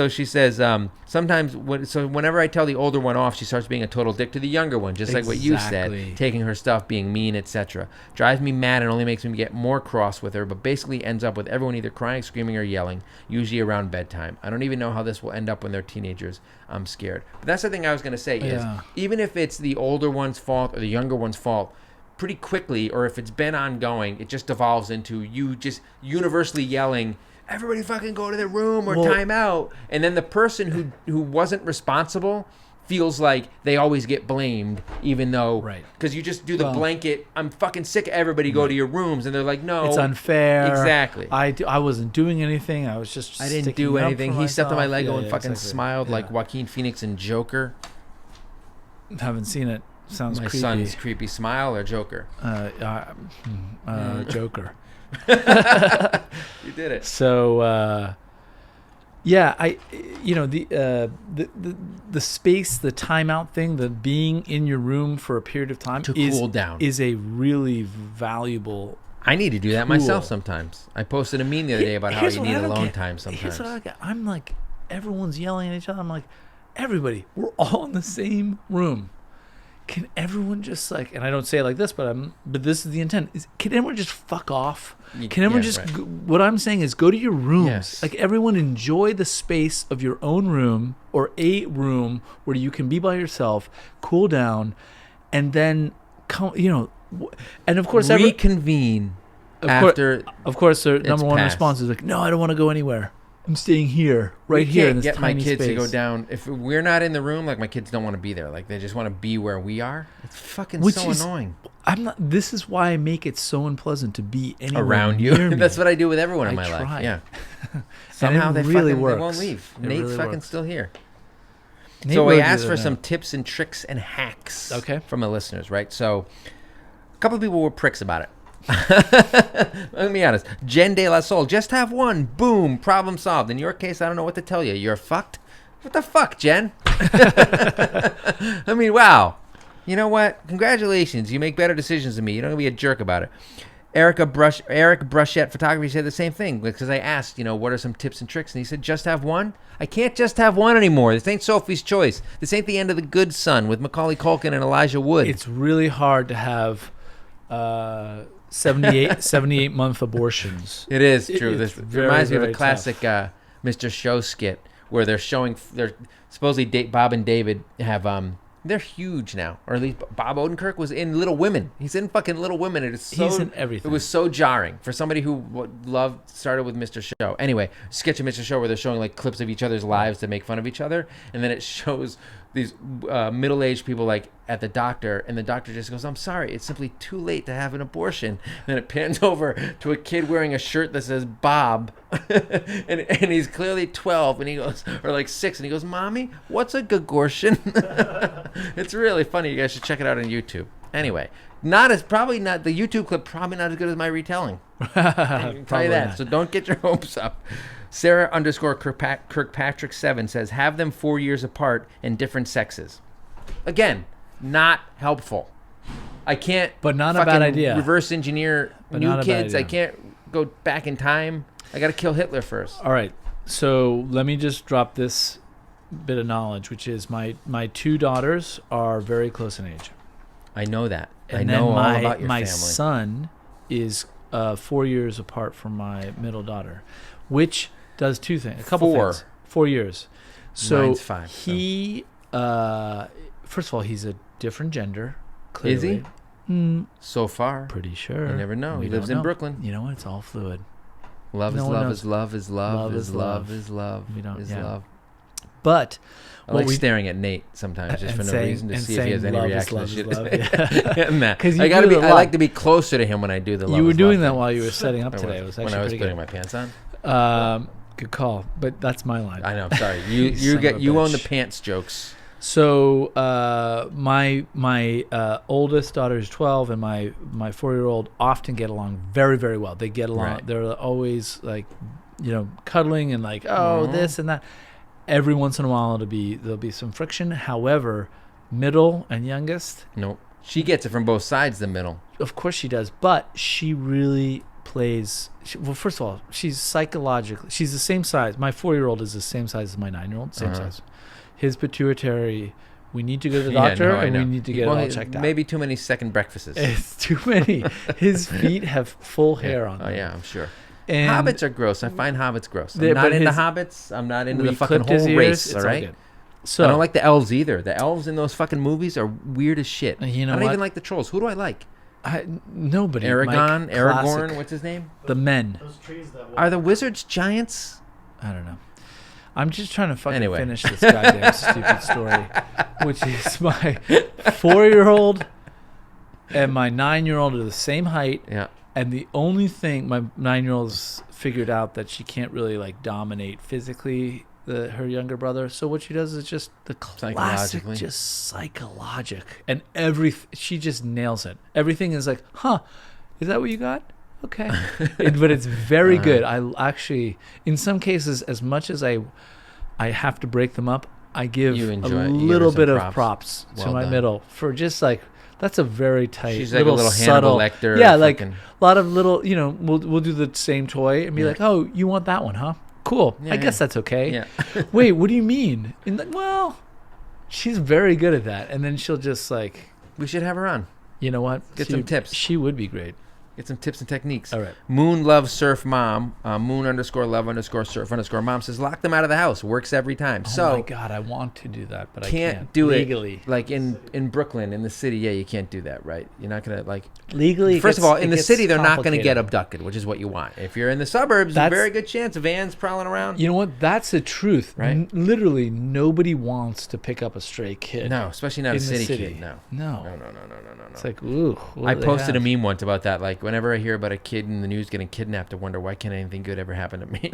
sometimes, whenever I tell the older one off, she starts being a total dick to the younger one, just like what you said, taking her stuff, being mean, etc. Drives me mad and only makes me get more cross with her, but basically ends up with everyone either crying, screaming, or yelling, usually around bedtime. I don't even know how this will end up when they're teenagers. I'm scared. But that's the thing I was going to say is, even if it's the older one's fault or the younger one's fault, pretty quickly, or if it's been ongoing, it just devolves into you just universally yelling, everybody fucking go to their room or time out. And then the person who wasn't responsible feels like they always get blamed, even though, because you just do the blanket, I'm fucking sick, everybody go to your rooms. And they're like, no.
It's unfair.
Exactly.
I wasn't doing anything. I was just
I didn't do anything. He stepped on my Lego and fucking smiled like Joaquin Phoenix in Joker.
Haven't seen it. Sounds
my
creepy.
son's creepy smile or Joker?
Joker.
You did it.
So, the space, the timeout thing, the being in your room for a period of time
to cool down
is a really valuable.
I need to do that myself sometimes. I posted a meme the other day about how you need alone time sometimes.
Here's what I get. I'm like, everyone's yelling at each other. I'm like, everybody, we're all in the same room. Can everyone just like, and I don't say it like this, but this is the intent, is can everyone just fuck off? Can everyone what I'm saying is go to your rooms. Yes. Like everyone enjoy the space of your own room or a room where you can be by yourself, cool down, and then come, and of course
reconvene after.
Of course, their number one response is like, no, I don't want to go anywhere. I'm staying here, here in this
get
tiny
my kids
space.
To go down. If we're not in the room, like my kids don't want to be there. Like they just want to be where we are. It's fucking annoying.
I'm not. This is why I make it so unpleasant to be anywhere
around you. That's what I do with everyone in my life. Yeah. Somehow they really they won't leave. Nate's really fucking still here. So I asked for some tips and tricks and hacks. From the listeners, right? So a couple of people were pricks about it. Let me be honest. Jen De La Soul, just have one. Boom, problem solved. In your case, I don't know what to tell you. You're fucked. What the fuck, Jen? I mean, wow. You know what? Congratulations. You make better decisions than me. You don't be a jerk about it. Eric Brushette Photography said the same thing because I asked, what are some tips and tricks? And he said, just have one? I can't just have one anymore. This ain't Sophie's Choice. This ain't the end of The Good Son with Macaulay Culkin and Elijah Wood.
It's really hard to have 78-month abortions.
It is true. This reminds me of a classic Mr. Show skit where they're supposedly Bob and David have they're huge now, or at least Bob Odenkirk was in Little Women. He's in fucking Little Women.
He's in everything.
It was so jarring for somebody who started with Mr. Show. Anyway, sketch of Mr. Show where they're showing like clips of each other's lives to make fun of each other, and then it shows these middle-aged people like at the doctor, and the doctor just goes, "I'm sorry, it's simply too late to have an abortion." And then it pans over to a kid wearing a shirt that says Bob, and he's clearly 12, and he goes, or like 6, and he goes, "Mommy, what's a gagortion?" It's really funny. You guys should check it out on YouTube. Anyway, probably not the YouTube clip, probably not as good as my retelling. I can tell you that. Not. So don't get your hopes up. Sarah _ Kirkpatrick 7 says, have them 4 years apart and different sexes. Again, not helpful. I can't.
But not a bad idea.
Reverse engineer new kids. I can't go back in time. I got to kill Hitler first.
All right. So let me just drop this bit of knowledge, which is my 2 daughters are very close in age.
I know that.
And
I know all about your
my
family.
son is 4 years apart from my middle daughter, which does 2 things. A couple things. 4 years. So
mine's 5.
He, first of all, he's a different gender. Clearly.
Is he? So far.
Pretty sure.
You never know. He lives in Brooklyn.
You know what? It's all fluid.
Love is love is love is love is love is love is love.
But
I like staring at Nate sometimes just for no reason to see if he has any reaction to shit. I like to be closer to him when I do the love.
You were doing that while you were setting up today. It was actually
when I was
pretty
putting
good.
my pants on.
Good call, but that's my line.
I know. I'm sorry. You own the pants jokes.
So my oldest daughter is 12, and my 4-year-old often get along very, very well. They get along. Right. They're always like, cuddling and like, this and that. Every once in a while there'll be some friction. However, middle and youngest,
nope. She gets it from both sides. The middle,
of course she does, but she really plays. Well, first of all, she's the same size. My 4-year-old is the same size as my 9-year-old. Same size. His pituitary. We need to go to the doctor, and we need to get it all checked out.
Maybe too many second breakfasts.
It's too many. His feet have full hair on them.
Oh yeah, I'm sure. And hobbits are gross. I find hobbits gross. I'm not into hobbits. I'm not into the fucking whole race. All right. So I don't like the elves either. The elves in those fucking movies are weird as shit.
You know
I don't even like the trolls. Who do I like?
Nobody.
Aragorn. What's his name?
The men.
Those trees that
are the wizards giants?
I don't know. I'm just trying to fucking finish this goddamn stupid story, which is my 4-year-old and my 9-year-old are the same height.
Yeah.
And the only thing my 9-year-old's figured out that she can't really like dominate physically her younger brother. So what she does is just the classic, just psychologic, and she just nails it. Everything is like, is that what you got? Okay, but it's very good. I actually, in some cases, as much as I have to break them up, I give a little bit of props to my middle for just like. That's a very tight.
She's like a little
subtle,
Hannibal Lecter.
Yeah, like a lot of little. We'll do the same toy and be like, "Oh, you want that one, huh? Cool. I guess that's okay."
Yeah.
Wait, what do you mean? And well, she's very good at that. And then she'll just like.
We should have her on.
You know what?
Get some tips.
She would be great.
Get some tips and techniques.
All right.
Moon Love Surf Mom, Moon_love_surf_mom says, lock them out of the house. Works every time.
Oh my God, I want to do that, but I can't
do
legally.
It. Like in Brooklyn, in the city, you can't do that, right? You're not going to like...
Legally,
first of all, in the city, they're not going to get abducted, which is what you want. If you're in the suburbs, there's a very good chance of vans prowling around.
You know what? That's the truth.
Right?
Literally, nobody wants to pick up a stray kid.
No, especially not a city kid. No.
It's like, ooh.
I posted a meme once about that. Like, whenever I hear about a kid in the news getting kidnapped, I wonder, why can't anything good ever happen to me?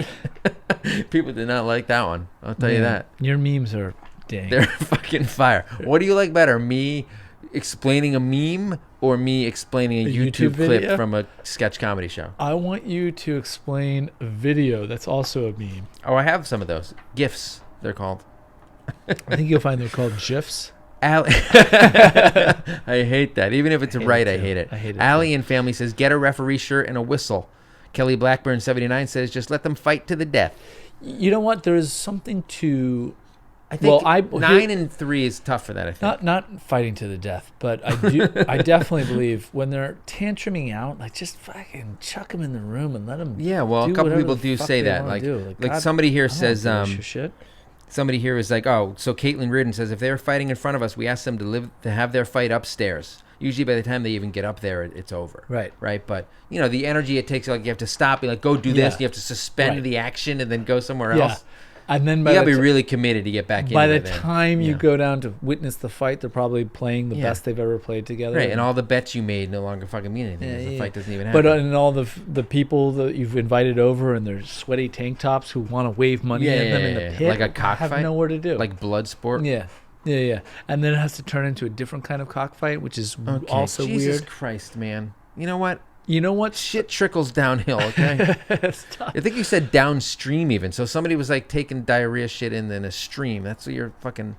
People did not like that one. I'll tell you that.
Your memes are dang.
They're fucking fire. What do you like better? Me explaining a meme or me explaining a YouTube clip from a sketch comedy show?
I want you to explain a video that's also a meme.
Oh, I have some of those. GIFs, they're called.
I think you'll find they're called GIFs.
I hate that. Even if it's I hate it.
I hate it.
Allie and family says, get a referee shirt and a whistle. Kelly Blackburn 79 says, just let them fight to the death.
You know what? There is something to...
I think 9 and 3 is tough for that, I think.
Not fighting to the death, but I do. I definitely believe when they're tantruming out, like just fucking chuck them in the room and let them.
Yeah, well, a couple people do say that. Like God, somebody here says, somebody here is like, oh, so Caitlin Reardon says, if they're fighting in front of us, we ask them to have their fight upstairs. Usually by the time they even get up there, it's over.
Right.
But, the energy it takes, like you have to stop, you like, go do this, you have to suspend the action and then go somewhere else.
And then
you gotta be really committed to get back into it.
By the time you go down to witness the fight, they're probably playing the best they've ever played together.
Right, and all the bets you made no longer fucking mean anything. The fight doesn't even
happen.
But
and all the people that you've invited over in their sweaty tank tops who want to wave money at them in the pit,
like a cockfight,
have nowhere to do.
Like blood sport.
Yeah. And then it has to turn into a different kind of cockfight, which is also weird.
Jesus Christ, man. You know what?
Shit
trickles downhill, okay? I think you said downstream even. So somebody was like taking diarrhea shit in a stream. That's what your fucking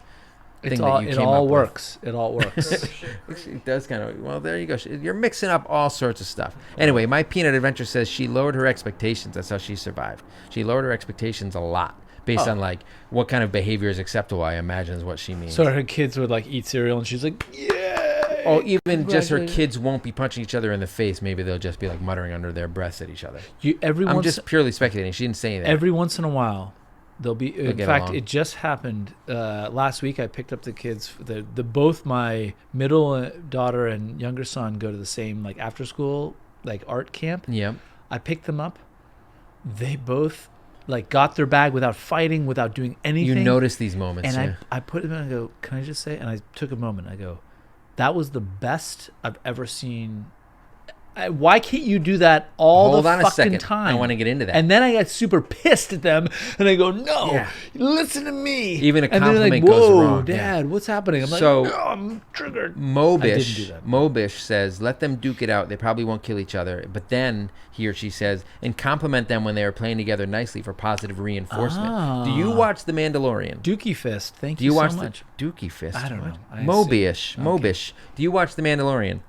thing that you came up with.
It all works.
It does kind of. Well, there you go. You're mixing up all sorts of stuff. Anyway, My Peanut Adventure says she lowered her expectations. That's how she survived. She lowered her expectations a lot based on like what kind of behavior is acceptable, I imagine is what she means.
So her kids would like eat cereal and she's like, yeah.
Oh, even just her kids won't be punching each other in the face. Maybe they'll just be like muttering under their breaths at each other. I'm just purely speculating. She didn't say anything.
Every once in a while, they'll be. In fact, it just happened last week. I picked up the kids. Both my middle daughter and younger son go to the same like after school like art camp.
Yeah.
I picked them up. They both like got their bag without fighting, without doing anything.
You notice these moments,
and I put them in and I go, can I just say? And I took a moment. I go, that was the best I've ever seen. Why can't you do that all the fucking time?
I want to get into that.
And then I got super pissed at them, and I go, no, listen to me.
Even a compliment
and they're like,
goes
whoa,
wrong.
Dad, what's happening? I'm like, no, I'm triggered.
Mobish says, let them duke it out. They probably won't kill each other. But then, he or she says, and compliment them when they are playing together nicely for positive reinforcement. Do you watch The Mandalorian?
Dookie Fist, thank you so much.
Do you watch the Dookie Fist?
I don't know.
Mobish. Do you watch The Mandalorian?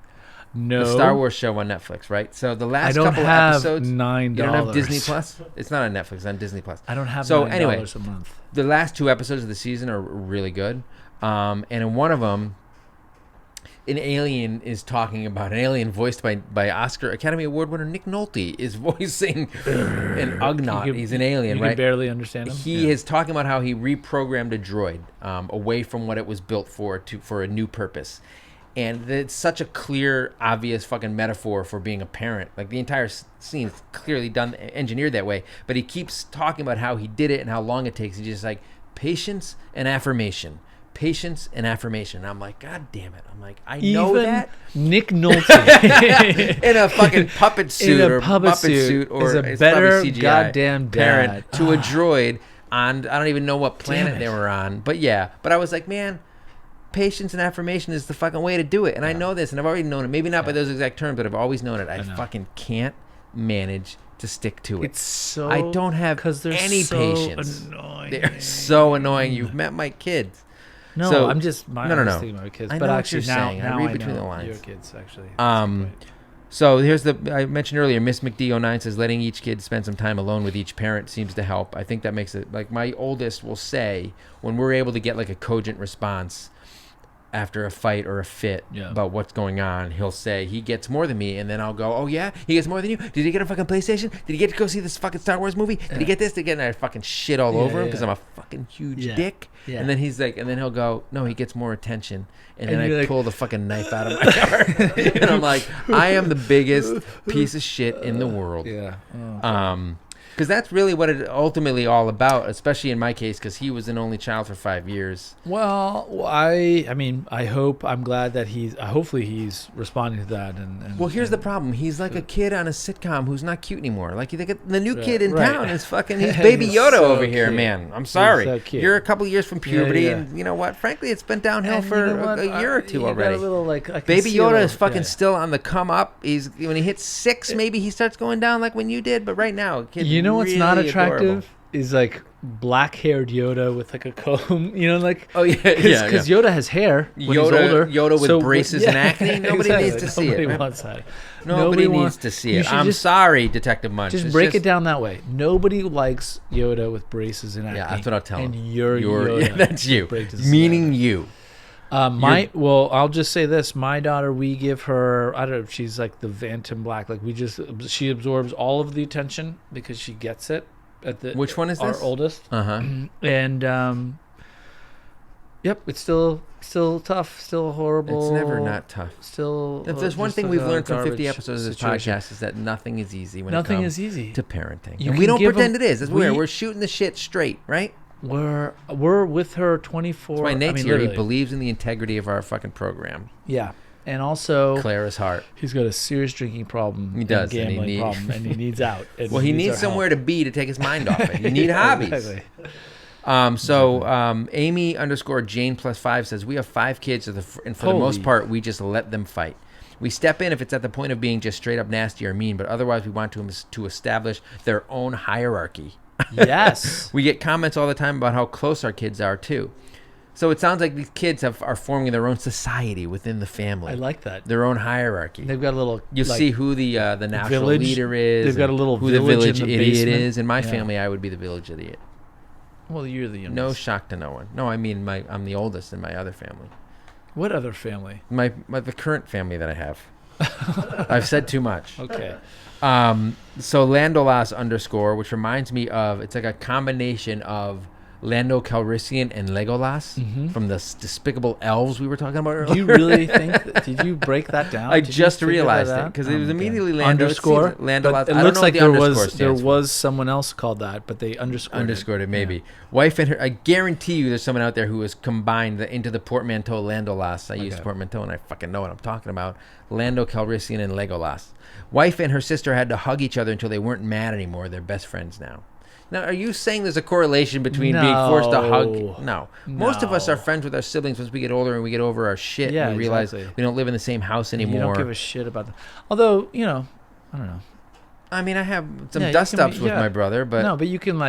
No.
The Star Wars show on Netflix, right? So the last couple episodes,
$9.
You don't have Disney Plus? It's not on Netflix, it's on Disney Plus.
I don't have
$9
a month.
The last 2 episodes of the season are really good. And in one of them, an alien is talking about an alien voiced by Oscar Academy Award winner Nick Nolte is voicing an Ugnaught. He's an alien, right?
You can barely understand him.
He is talking about how he reprogrammed a droid away from what it was built for a new purpose. And it's such a clear, obvious fucking metaphor for being a parent. Like, the entire scene is clearly engineered that way. But he keeps talking about how he did it and how long it takes. He's just like, patience and affirmation. Patience and affirmation. And I'm like, God damn it. I'm like, I know that.
Nick Nolte.
in a fucking puppet suit or puppet suit or
is a better goddamn
parent to a droid on, I don't even know what planet they were on. But yeah. But I was like, man, patience and affirmation is the fucking way to do it. And I know this, and I've already known it. Maybe not by those exact terms, but I've always known it. I fucking can't manage to stick to it.
It's so...
I don't have any patience.
Annoying.
They're so annoying. You've met my kids.
No,
so,
I'm just...
No.
Thinking about my kids.
I know
but
what
actually,
you're saying.
Now
I read between the lines.
Your kids, actually.
So here's I mentioned earlier, Miss McD09 says, letting each kid spend some time alone with each parent seems to help. I think that makes it... Like, my oldest will say, when we're able to get like a cogent response after a fight or a fit about what's going on, he'll say he gets more than me, and then I'll go, oh yeah, he gets more than you? Did he get a fucking PlayStation? Did he get to go see this fucking Star Wars movie? Did he get this? And I fucking shit all over him because I'm a fucking huge dick. And then he's like, and then he'll go, no, he gets more attention. And then I pull the fucking knife out of my heart. And I'm like, I am the biggest piece of shit in the world. Because that's really what it ultimately all about, especially in my case, because he was an only child for 5 years.
Well, I mean, I'm glad that hopefully he's responding to that.
Well, here's the problem. He's like a kid on a sitcom who's not cute anymore. Like, the new kid in town is fucking, he's Baby Yoda so over here, man. I'm sorry. So you're a couple years from puberty, and you know what? Frankly, it's been downhill for a year or two already. Baby Yoda is fucking still on the come up. When he hits 6, maybe he starts going down like when you did, but right now, kid.
You know what's
really
not attractive
adorable.
Is like black-haired Yoda with like a comb, like
because
Yoda has hair when he's older.
Yoda with braces and acne. Nobody needs to see it.
Wants that.
Nobody needs to see it. I'm sorry, Detective Munch.
Just break it down that way. Nobody likes Yoda with braces and acne.
Yeah, that's what I'll tell him.
And you're Yoda.
Yeah, that's you. Meaning you.
I'll just say this. My daughter, we give her, I don't know if she's like the Phantom Black. Like she absorbs all of the attention because she gets it.
Which one is
our
this?
Our oldest.
And,
yep, it's still tough, still horrible.
It's never not tough.
Still.
If there's one thing we've learned from 50 episodes of this podcast is that nothing is easy when it comes to parenting. And we don't pretend it is. That's weird. We're shooting the shit straight, right?
We're with her 24.
That's why Nate's here. He believes in the integrity of our fucking program.
Yeah. And also,
Clara's heart.
He's got a serious drinking problem.
He does.
And gambling problem, and he needs out.
Well, he needs somewhere to be to take his mind off it. You need hobbies. Exactly. Amy _Jane+5 says, we have 5 kids, and for the most part, we just let them fight. We step in if it's at the point of being just straight up nasty or mean, but otherwise we want to establish their own hierarchy.
Yes.
We get comments all the time about how close our kids are, too. So it sounds like these kids are forming their own society within the family.
I like that.
Their own hierarchy.
They've got a little...
You'll see who the natural leader is.
They've got a little
who the village idiot
basement.
is. In my family, I would be the village idiot.
Well, you're the youngest.
No shock to no one. No, I mean, I'm the oldest in my other family.
What other family?
The current family that I have. I've said too much.
Okay.
So Landolas _, which reminds me of, it's like a combination of Lando Calrissian and Legolas from the Despicable Elves we were talking about earlier.
Do you really think did you break that down?
I just realized it because it was immediately Lando
Landolas. It looks like there was someone else called that, but they underscored it maybe.
Yeah. Wife and her. I guarantee you there's someone out there who has combined into the portmanteau Landolas. I use portmanteau and I fucking know what I'm talking about. Lando Calrissian and Legolas. Wife and her sister had to hug each other until they weren't mad anymore. They're best friends now. Now, are you saying there's a correlation between being forced to hug? No. Most of us are friends with our siblings once we get older and we get over our shit and we realize we don't live in the same house anymore.
You don't give a shit about them. Although, I don't know.
I mean, I have some dust-ups with my brother, but...
No, but you can,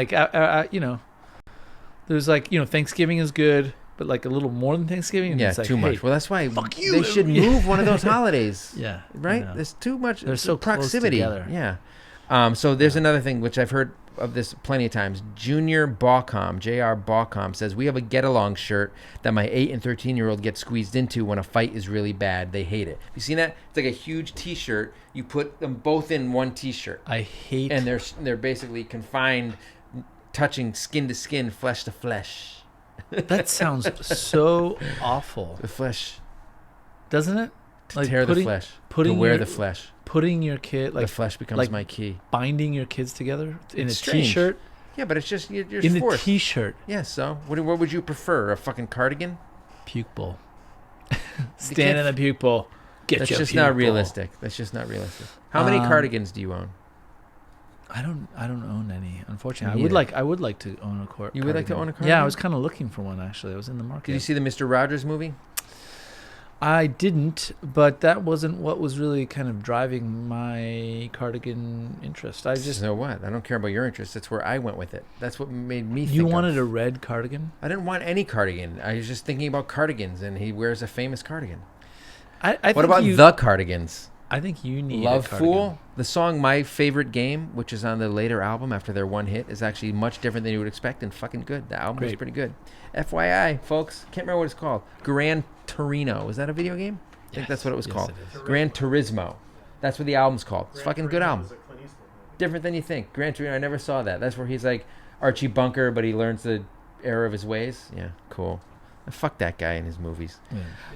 there's Thanksgiving is good, but a little more than Thanksgiving.
Yeah,
it's
too much.
Hey,
well, that's why
fuck you.
They should move one of those holidays.
Yeah.
Right? There's too much
They're so
proximity.
Close together.
Yeah. So there's another thing, which I've heard of this plenty of times. Junior Baucom, JR Baucom, says, we have a get-along shirt that my 8 and 13-year-old get squeezed into when a fight is really bad. They hate it. You seen that? It's like a huge T-shirt. You put them both in one T-shirt.
I hate...
And they're basically confined, touching skin to skin, flesh to flesh.
That sounds so awful.
The flesh.
Doesn't it?
To tear the flesh. To wear the flesh.
Putting your kid...
the flesh becomes my key.
Binding your kids together in a
strange.
T-shirt?
Yeah, but it's just... You're
in
forced.
a T-shirt.
Yeah, so what would you prefer? A fucking cardigan?
Puke bowl. Stand in the puke bowl.
That's just not realistic. That's just not realistic. How many cardigans do you own?
I don't own any, unfortunately. I would like to own a cardigan.
You would like to own a cardigan?
Yeah, I was kind of looking for one, actually. I was in the market.
Did you see the Mr. Rogers movie?
I didn't, but that wasn't what was really kind of driving my cardigan interest.
So what? I don't care about your interest. That's where I went with it. That's what made me think
You wanted a red cardigan?
I didn't want any cardigan. I was just thinking about cardigans, and he wears a famous cardigan.
What
about the cardigans?
I think you need
Love
a cardigan.
Fool. The song My Favorite Game, which is on the later album after their one hit, is actually much different than you would expect and fucking good. The album is pretty good. FYI, folks, can't remember what it's called. Gran Torino. Was that a video game? I think that's what it was called. Gran Turismo. That's what the album's called. It's a fucking good album. Different than you think. Gran Torino, I never saw that. That's where he's like Archie Bunker, but he learns the error of his ways. Yeah, cool. Fuck that guy in his movies.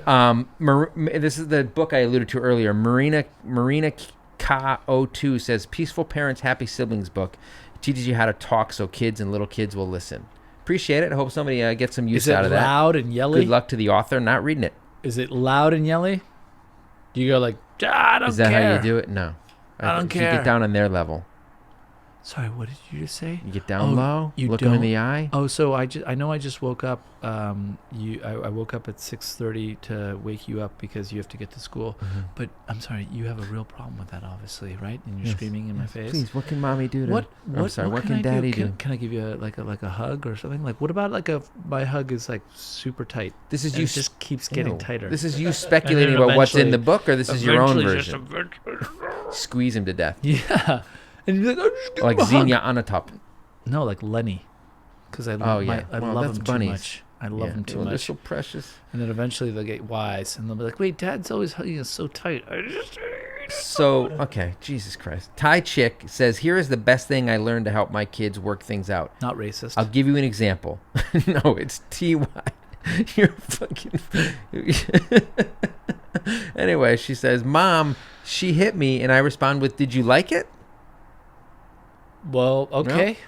Yeah. This is the book I alluded to earlier. Marina K02 says, Peaceful Parents, Happy Siblings book. It teaches you how to talk so kids and little kids will listen. Appreciate it. I hope somebody gets some use out of that.
Is it loud and yelly?
Good luck to the author. Not reading it.
Is it loud and yelly? Do you go like, I don't care?
Is that how you do it? No.
I don't care.
You get down on their level.
Sorry, what did you just say?
You get down low, look them in the eye.
Oh, so I know I just woke up. I woke up at 6:30 to wake you up because you have to get to school. Mm-hmm. But I'm sorry, you have a real problem with that, obviously, right? And you're screaming in my face.
Please, what can mommy do?
What
can daddy do?
Can I give you a hug or something? Like, what about my hug is like super tight?
This is
it just keeps getting tighter.
This is you speculating about what's in the book, or this is your own version? Squeeze him to death.
Yeah. And you're
like Xenia Onatop.
No, like Lenny. Because I love him too much. I love him too much.
They're so precious.
And then eventually they'll get wise and they'll be like, wait, Dad's always hugging us so tight.
So, okay, Jesus Christ. Thai Chick says, here is the best thing I learned to help my kids work things out.
Not racist.
I'll give you an example. No, it's TY. You're fucking... Anyway, she says, Mom, she hit me, and I respond with, did you like it?
Well, okay.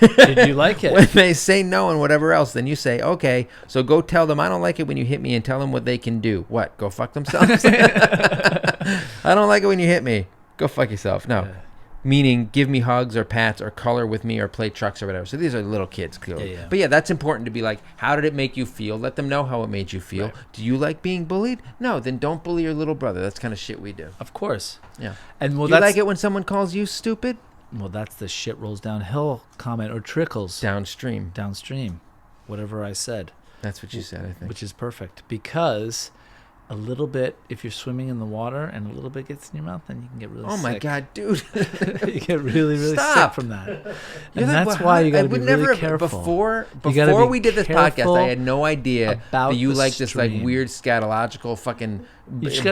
No?
Did you like it?
When they say no and whatever else, then you say, okay, so go tell them I don't like it when you hit me and tell them what they can do. What? Go fuck themselves? I don't like it when you hit me. Go fuck yourself. No. Yeah. Meaning give me hugs or pats or color with me or play trucks or whatever. So these are little kids, clearly. Yeah. But yeah, that's important to be like, how did it make you feel? Let them know how it made you feel. Right. Do you like being bullied? No, then don't bully your little brother. That's kind of shit we do.
Of course.
Yeah.
And
do you like it when someone calls you stupid?
Well, that's the shit rolls downhill comment or trickles.
Downstream.
Whatever I said.
That's what you said, I think.
Which is perfect. Because a little bit, if you're swimming in the water and a little bit gets in your mouth, then you can get really sick.
Oh my God, dude.
You get really, really sick from that. And that's why you got to be really careful.
Before we did this podcast, I had no idea that you like this like weird scatological fucking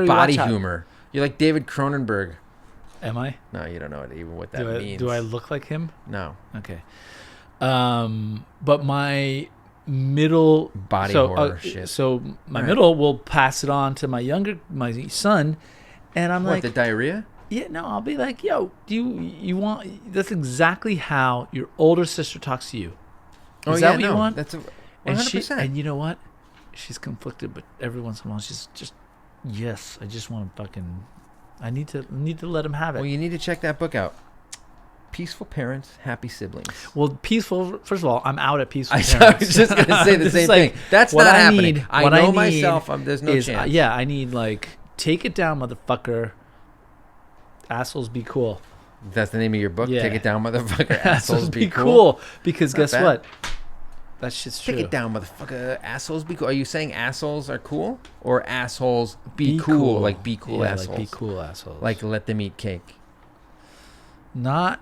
body humor. You're like David Cronenberg.
Am I?
No, you don't know even what that means.
Do I look like him?
No.
Okay. But my middle
body horror shit.
So my middle will pass it on to my son, and I'm like,
the diarrhea?
Yeah, no, I'll be like, yo, do you want? That's exactly how your older sister talks to you. Is that what you want?
That's 100%.
And you know what? She's conflicted, but every once in a while she's just, yes, I just want to fucking, I need to let him have it.
Well, you need to check that book out. Peaceful Parents, Happy Siblings.
Well, peaceful. First of all, I'm out at peaceful parents.
I was just going to say the same thing. That's not happening. I know myself. There's no chance.
I need like, take it down, motherfucker. Assholes be cool.
That's the name of your book? Yeah. Take it down, motherfucker. Assholes be
cool. Because guess what? That shit's true.
Take it down, motherfucker. Assholes be cool. Are you saying assholes are cool? Or assholes be cool? Like be cool assholes.
Like be cool assholes.
Like let them eat cake.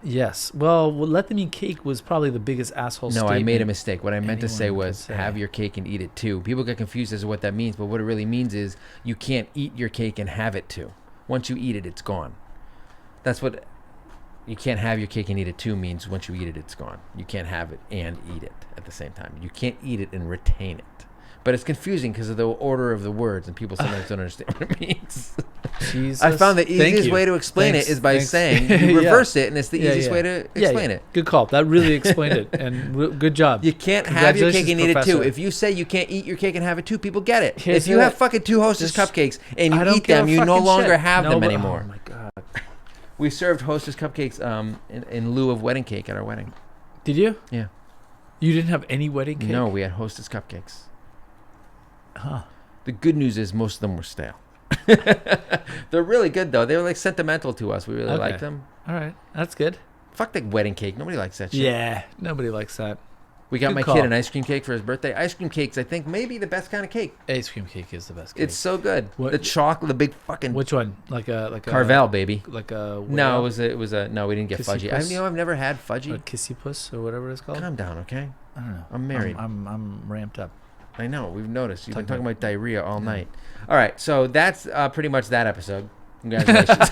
Yes. Well, let them eat cake was probably the biggest asshole statement.
No, I made a mistake. What I meant to say was have your cake and eat it too. People get confused as to what that means, but what it really means is you can't eat your cake and have it too. Once you eat it, it's gone. That's what you can't have your cake and eat it too means. Once you eat it, it's gone. You can't have it and eat it at the same time. You can't eat it and retain it. But it's confusing because of the order of the words, and people sometimes don't understand what it means. Jesus. I found the easiest way to explain it is by saying you reverse it, and it's the easiest way to explain it.
Good call. That really explained it, and good job.
You can't have your cake and eat it too. If you say you can't eat your cake and have it too, people get it. If you have fucking 2 Hostess cupcakes and you eat them, you no longer have them anymore.
Oh my God.
We served Hostess cupcakes in lieu of wedding cake at our wedding.
Did you?
Yeah.
You didn't have any wedding cake?
No, we had Hostess cupcakes.
Huh.
The good news is most of them were stale. They're really good though. They were like sentimental to us. We really liked them.
All right, that's good.
Fuck the wedding cake. Nobody likes that shit.
Yeah, nobody likes that.
We got my kid an ice cream cake for his birthday. Ice cream cake's, I think, maybe the best kind of cake.
Ice cream cake is the best cake.
It's so good. The chocolate, the big fucking.
Which one? Like
Carvel, baby.
Like a.
No, it was a. No, we didn't get fudgy. I've never had fudgy.
A kissy puss or whatever it's called.
Calm down, okay?
I don't know.
I'm married.
I'm ramped up.
I know. We've noticed. You've been talking about diarrhea all night. All right. So that's pretty much that episode. Congratulations.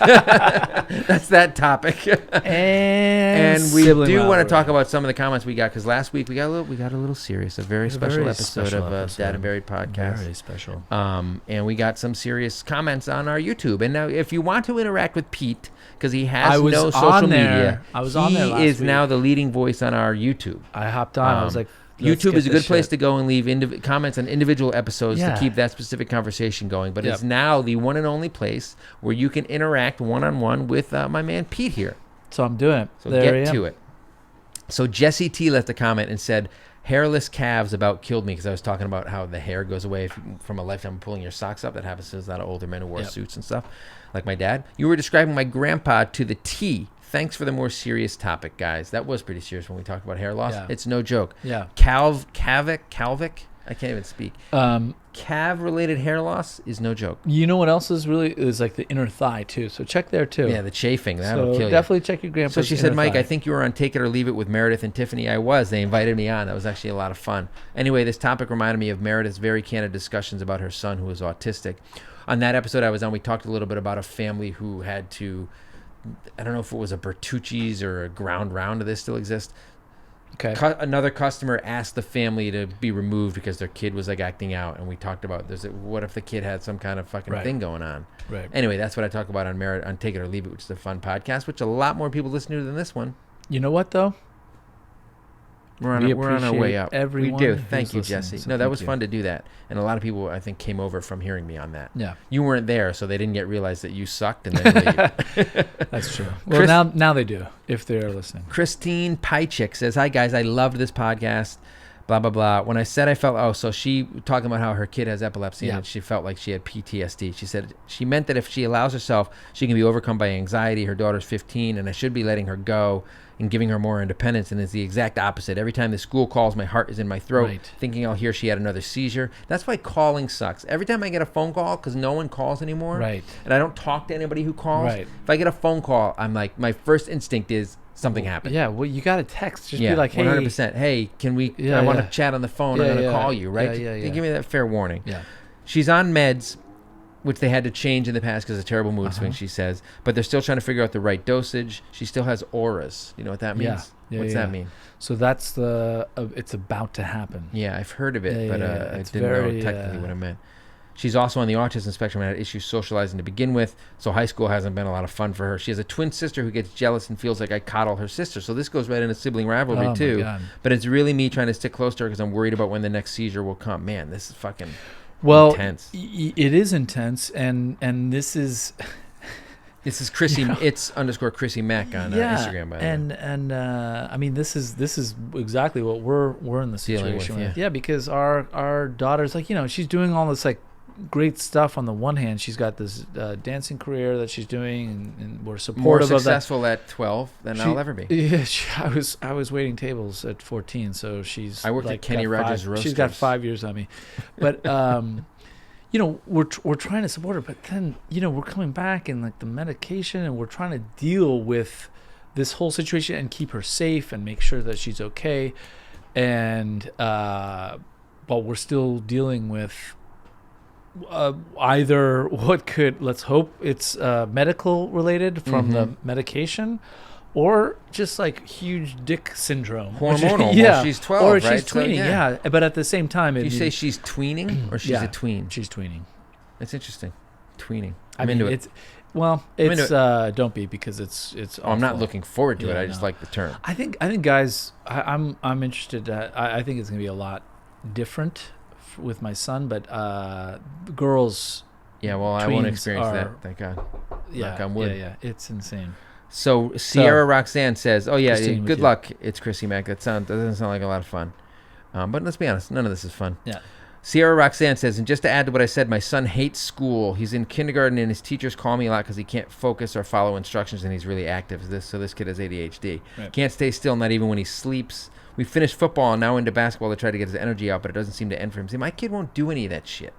That's that topic. And we do want to talk about some of the comments we got, because last week we got a little serious. A very special episode of Dad and Buried podcast.
Very special.
And we got some serious comments on our YouTube. And now, if you want to interact with Pete, because he has no social media,
I was on there last week.
He is now the leading voice on our YouTube.
I hopped on. I was like,
YouTube is a good place to go and leave comments on individual episodes to keep that specific conversation going. But it's now the one and only place where you can interact one-on-one with my man Pete here.
So I'm doing it.
So get to it. So Jesse T left a comment and said, hairless calves about killed me, because I was talking about how the hair goes away from a lifetime of pulling your socks up. That happens to a lot of older men who wore suits and stuff, like my dad. You were describing my grandpa to the T. Thanks for the more serious topic, guys. That was pretty serious when we talked about hair loss. Yeah. It's no joke.
Yeah.
Calvic. I can't even speak. Calf-related hair loss is no joke.
You know what else is like the inner thigh too. So check there too.
Yeah, the chafing, that'll kill you.
Definitely check your grandpa's.
So she said, Mike, I think you were on Take It or Leave It with Meredith and Tiffany. I was. They invited me on. That was actually a lot of fun. Anyway, this topic reminded me of Meredith's very candid discussions about her son who was autistic. On that episode I was on, we talked a little bit about a family who had to, I don't know if it was a Bertucci's or a Ground Round. Do they still exist?
Okay.
Another customer asked the family to be removed because their kid was like acting out, and we talked about what if the kid had some kind of fucking thing going on.
Right.
Anyway, that's what I talk about on Take It or Leave It, which is a fun podcast, which a lot more people listen to than this one.
You know what though?
We're on our way up.
Everyone
we do. Thank you, Jesse.
So
no, that was fun to do that. And a lot of people, I think, came over from hearing me on that.
Yeah.
You weren't there, so they didn't yet realize that you sucked and then leave.
That's true. Well, now they do, if they're listening.
Christine Pychik says, "Hi, guys. I loved this podcast. Blah, blah, blah. When I said I felt, so she talking about how her kid has epilepsy and she felt like she had PTSD. She said she meant that if she allows herself, she can be overcome by anxiety. Her daughter's 15 and I should be letting her go and giving her more independence. And it's the exact opposite. Every time the school calls, my heart is in my throat, thinking I'll hear she had another seizure. That's why calling sucks. Every time I get a phone call, because no one calls anymore, and I don't talk to anybody who calls, if I get a phone call, I'm like, my first instinct is something happened.
Yeah, well, you got to text. Just be like, hey.
100%. Hey, can we, I want to chat on the phone. I'm going to call you, right?
Yeah.
Give me that fair warning.
Yeah.
She's on meds, which they had to change in the past because of terrible mood swings, she says. But they're still trying to figure out the right dosage. She still has auras. You know what that means? What's that mean?
So that's it's about to happen.
Yeah, I've heard of it, but I didn't know technically what it meant. She's also on the autism spectrum and had issues socializing to begin with, so high school hasn't been a lot of fun for her. She has a twin sister who gets jealous and feels like I coddle her sister. So this goes right into sibling rivalry too. My God. But it's really me trying to stick close to her because I'm worried about when the next seizure will come. Man, this is fucking intense.
It is intense, and this is...
This is Chrissy. It's _ Chrissy Mack on Instagram. By the way.
And I mean, this is exactly what we're in the situation with. Yeah, because our daughter's like, she's doing all this like great stuff. On the one hand, she's got this dancing career that she's doing, and we're supportive
more
of that.
More successful at 12 than I'll ever be.
Yeah, I was waiting tables at 14, so she's.
I worked at Kenny Rogers Roasters.
She's got 5 years on me, but. We're trying to support her, but then, we're coming back and like the medication, and we're trying to deal with this whole situation and keep her safe and make sure that she's okay. And, but we're still dealing with either let's hope it's medical related from the medication, or just like huge dick syndrome.
Hormonal. Well, she's 12,
or
right?
she's tweening, but at the same time...
Do you say she's tweening, or she's a tween?
She's tweening.
That's interesting. Tweening.
I'm into it. Don't be, because it's awful.
I'm not looking forward to it. I just like the term.
I think guys, I'm interested. I think it's going to be a lot different with my son, but girls...
Yeah, well, I won't experience that, thank God.
Yeah,
knock on wood.
Yeah, it's insane.
So Sierra Roxanne says, "Oh yeah, good luck. It's Chrissy Mack. That doesn't sound like a lot of fun, but let's be honest, none of this is fun."
Yeah.
Sierra Roxanne says, and just to add to what I said, my son hates school. He's in kindergarten, and his teachers call me a lot because he can't focus or follow instructions, and he's really active. So this kid has ADHD. Right. Can't stay still, not even when he sleeps. We finished football and now into basketball to try to get his energy out, but it doesn't seem to end for him. See, my kid won't do any of that shit.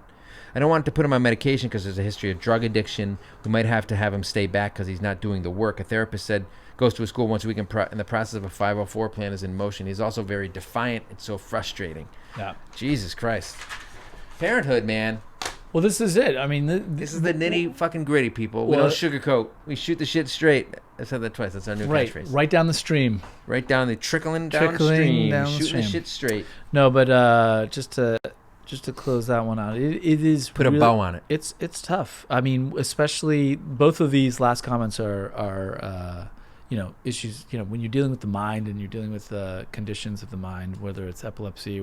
I don't want to put him on medication because there's a history of drug addiction. We might have to have him stay back because he's not doing the work. A therapist said goes to a school once a week, and the process of a 504 plan is in motion. He's also very defiant and so frustrating.
Yeah.
Jesus Christ. Parenthood, man.
Well, this is it. I mean,
this is the nitty fucking gritty, people. We don't sugarcoat. We shoot the shit straight. I said that twice. That's our new catchphrase.
Right down the stream.
Right down the trickling downstream. Shooting the shit straight.
No, but just to close that one out, it is
put really, a bow on it.
It's tough. I mean, especially both of these last comments are issues. When you're dealing with the mind and you're dealing with the conditions of the mind, whether it's epilepsy,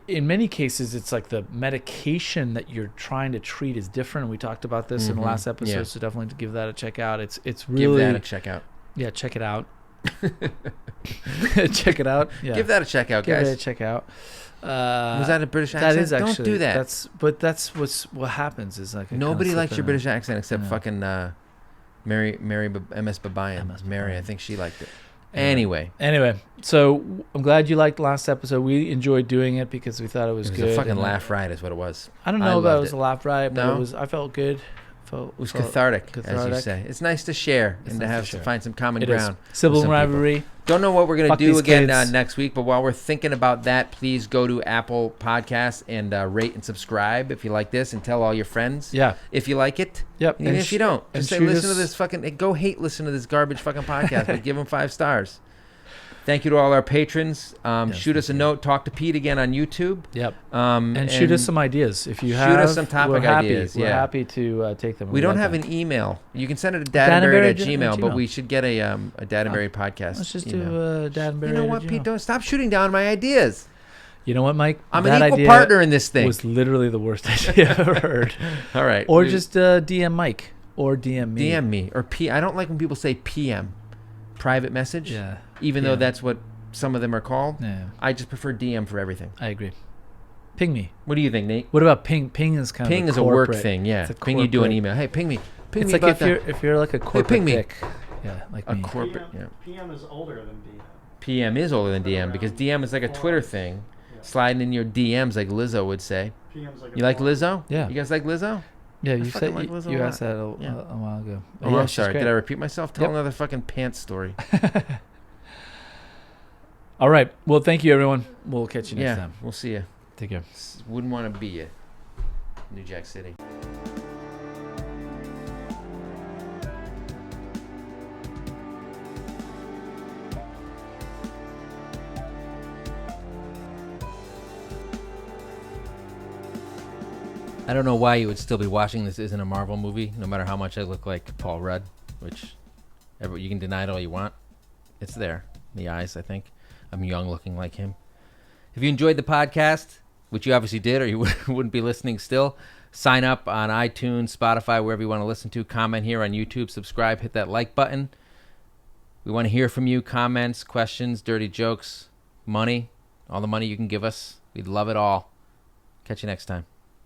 in many cases, it's like the medication that you're trying to treat is different. We talked about this in the last episode, so definitely to give that a check out. It's really...
Give that a check out.
Yeah, check it out. Check it out. Yeah.
Give that a check out, guys.
Give it a check out.
Was that a British accent?
That is actually...
Don't do that.
That's what happens is like...
Nobody likes your British accent except fucking Mary MS Babayan. Mary, I think she liked it. Anyway,
so I'm glad you liked the last episode. We enjoyed doing it because we thought it was good.
It was a fucking laugh riot is what it was.
I don't know about it was a laugh riot, but I felt good.
It was cathartic, as you say. It's nice to share and to find some common ground.
Sibling Rivalry.
Don't know what we're going to do again next week, but while we're thinking about that, please go to Apple Podcasts and rate and subscribe if you like this, and tell all your friends if you like it.
Yep.
Even if you don't. Just say, listen to this fucking... Go listen to this garbage fucking podcast, but give them 5 stars. Thank you to all our patrons. Shoot us a note. Talk to Pete again on YouTube.
Yep. And shoot us some ideas if you have.
Shoot us some topic ideas.
We're happy to take them.
We don't have an email. You can send it to dadanberry@gmail.com, but we should get a Dad and Barry podcast.
Let's just do Dad and Barry.
You know what, Pete? Don't stop shooting down my ideas.
You know what, Mike?
I'm an equal partner in this thing.
Was literally the worst idea I've ever heard.
All right.
Or just DM Mike or DM me.
DM me or I don't like when people say PM, private message.
Yeah.
Even though that's what some of them are called.
Yeah.
I just prefer DM for everything.
I agree. Ping me.
What do you think, Nate?
What about ping? Ping is kind of
a work thing. Yeah. Ping, you do an email. Hey, ping me. Ping
it's
me
like
about
if you're like a corporate
ping me.
dick. Yeah, like
a
me.
corporate.
PM is older than DM.
PM is older than DM because DM is like a Twitter thing. Sliding in your DMs like Lizzo would say.
PM's like
you like Lizzo?
Yeah.
You guys like Lizzo?
Yeah, you said
like Lizzo
you asked that a while ago.
Oh, I'm sorry. Did I repeat myself? Tell another fucking pants story.
All right. Well, thank you, everyone. We'll catch you next time.
We'll see you.
Take care.
Wouldn't want to be you. New Jack City. I don't know why you would still be watching This Isn't a Marvel movie, no matter how much I look like Paul Rudd, which you can deny it all you want. It's there in the eyes, I think. I'm young looking like him. If you enjoyed the podcast, which you obviously did or you wouldn't be listening still, sign up on iTunes, Spotify, wherever you want to listen to. Comment here on YouTube, subscribe, hit that like button. We want to hear from you. Comments, questions, dirty jokes, money, all the money you can give us. We'd love it all. Catch you next time.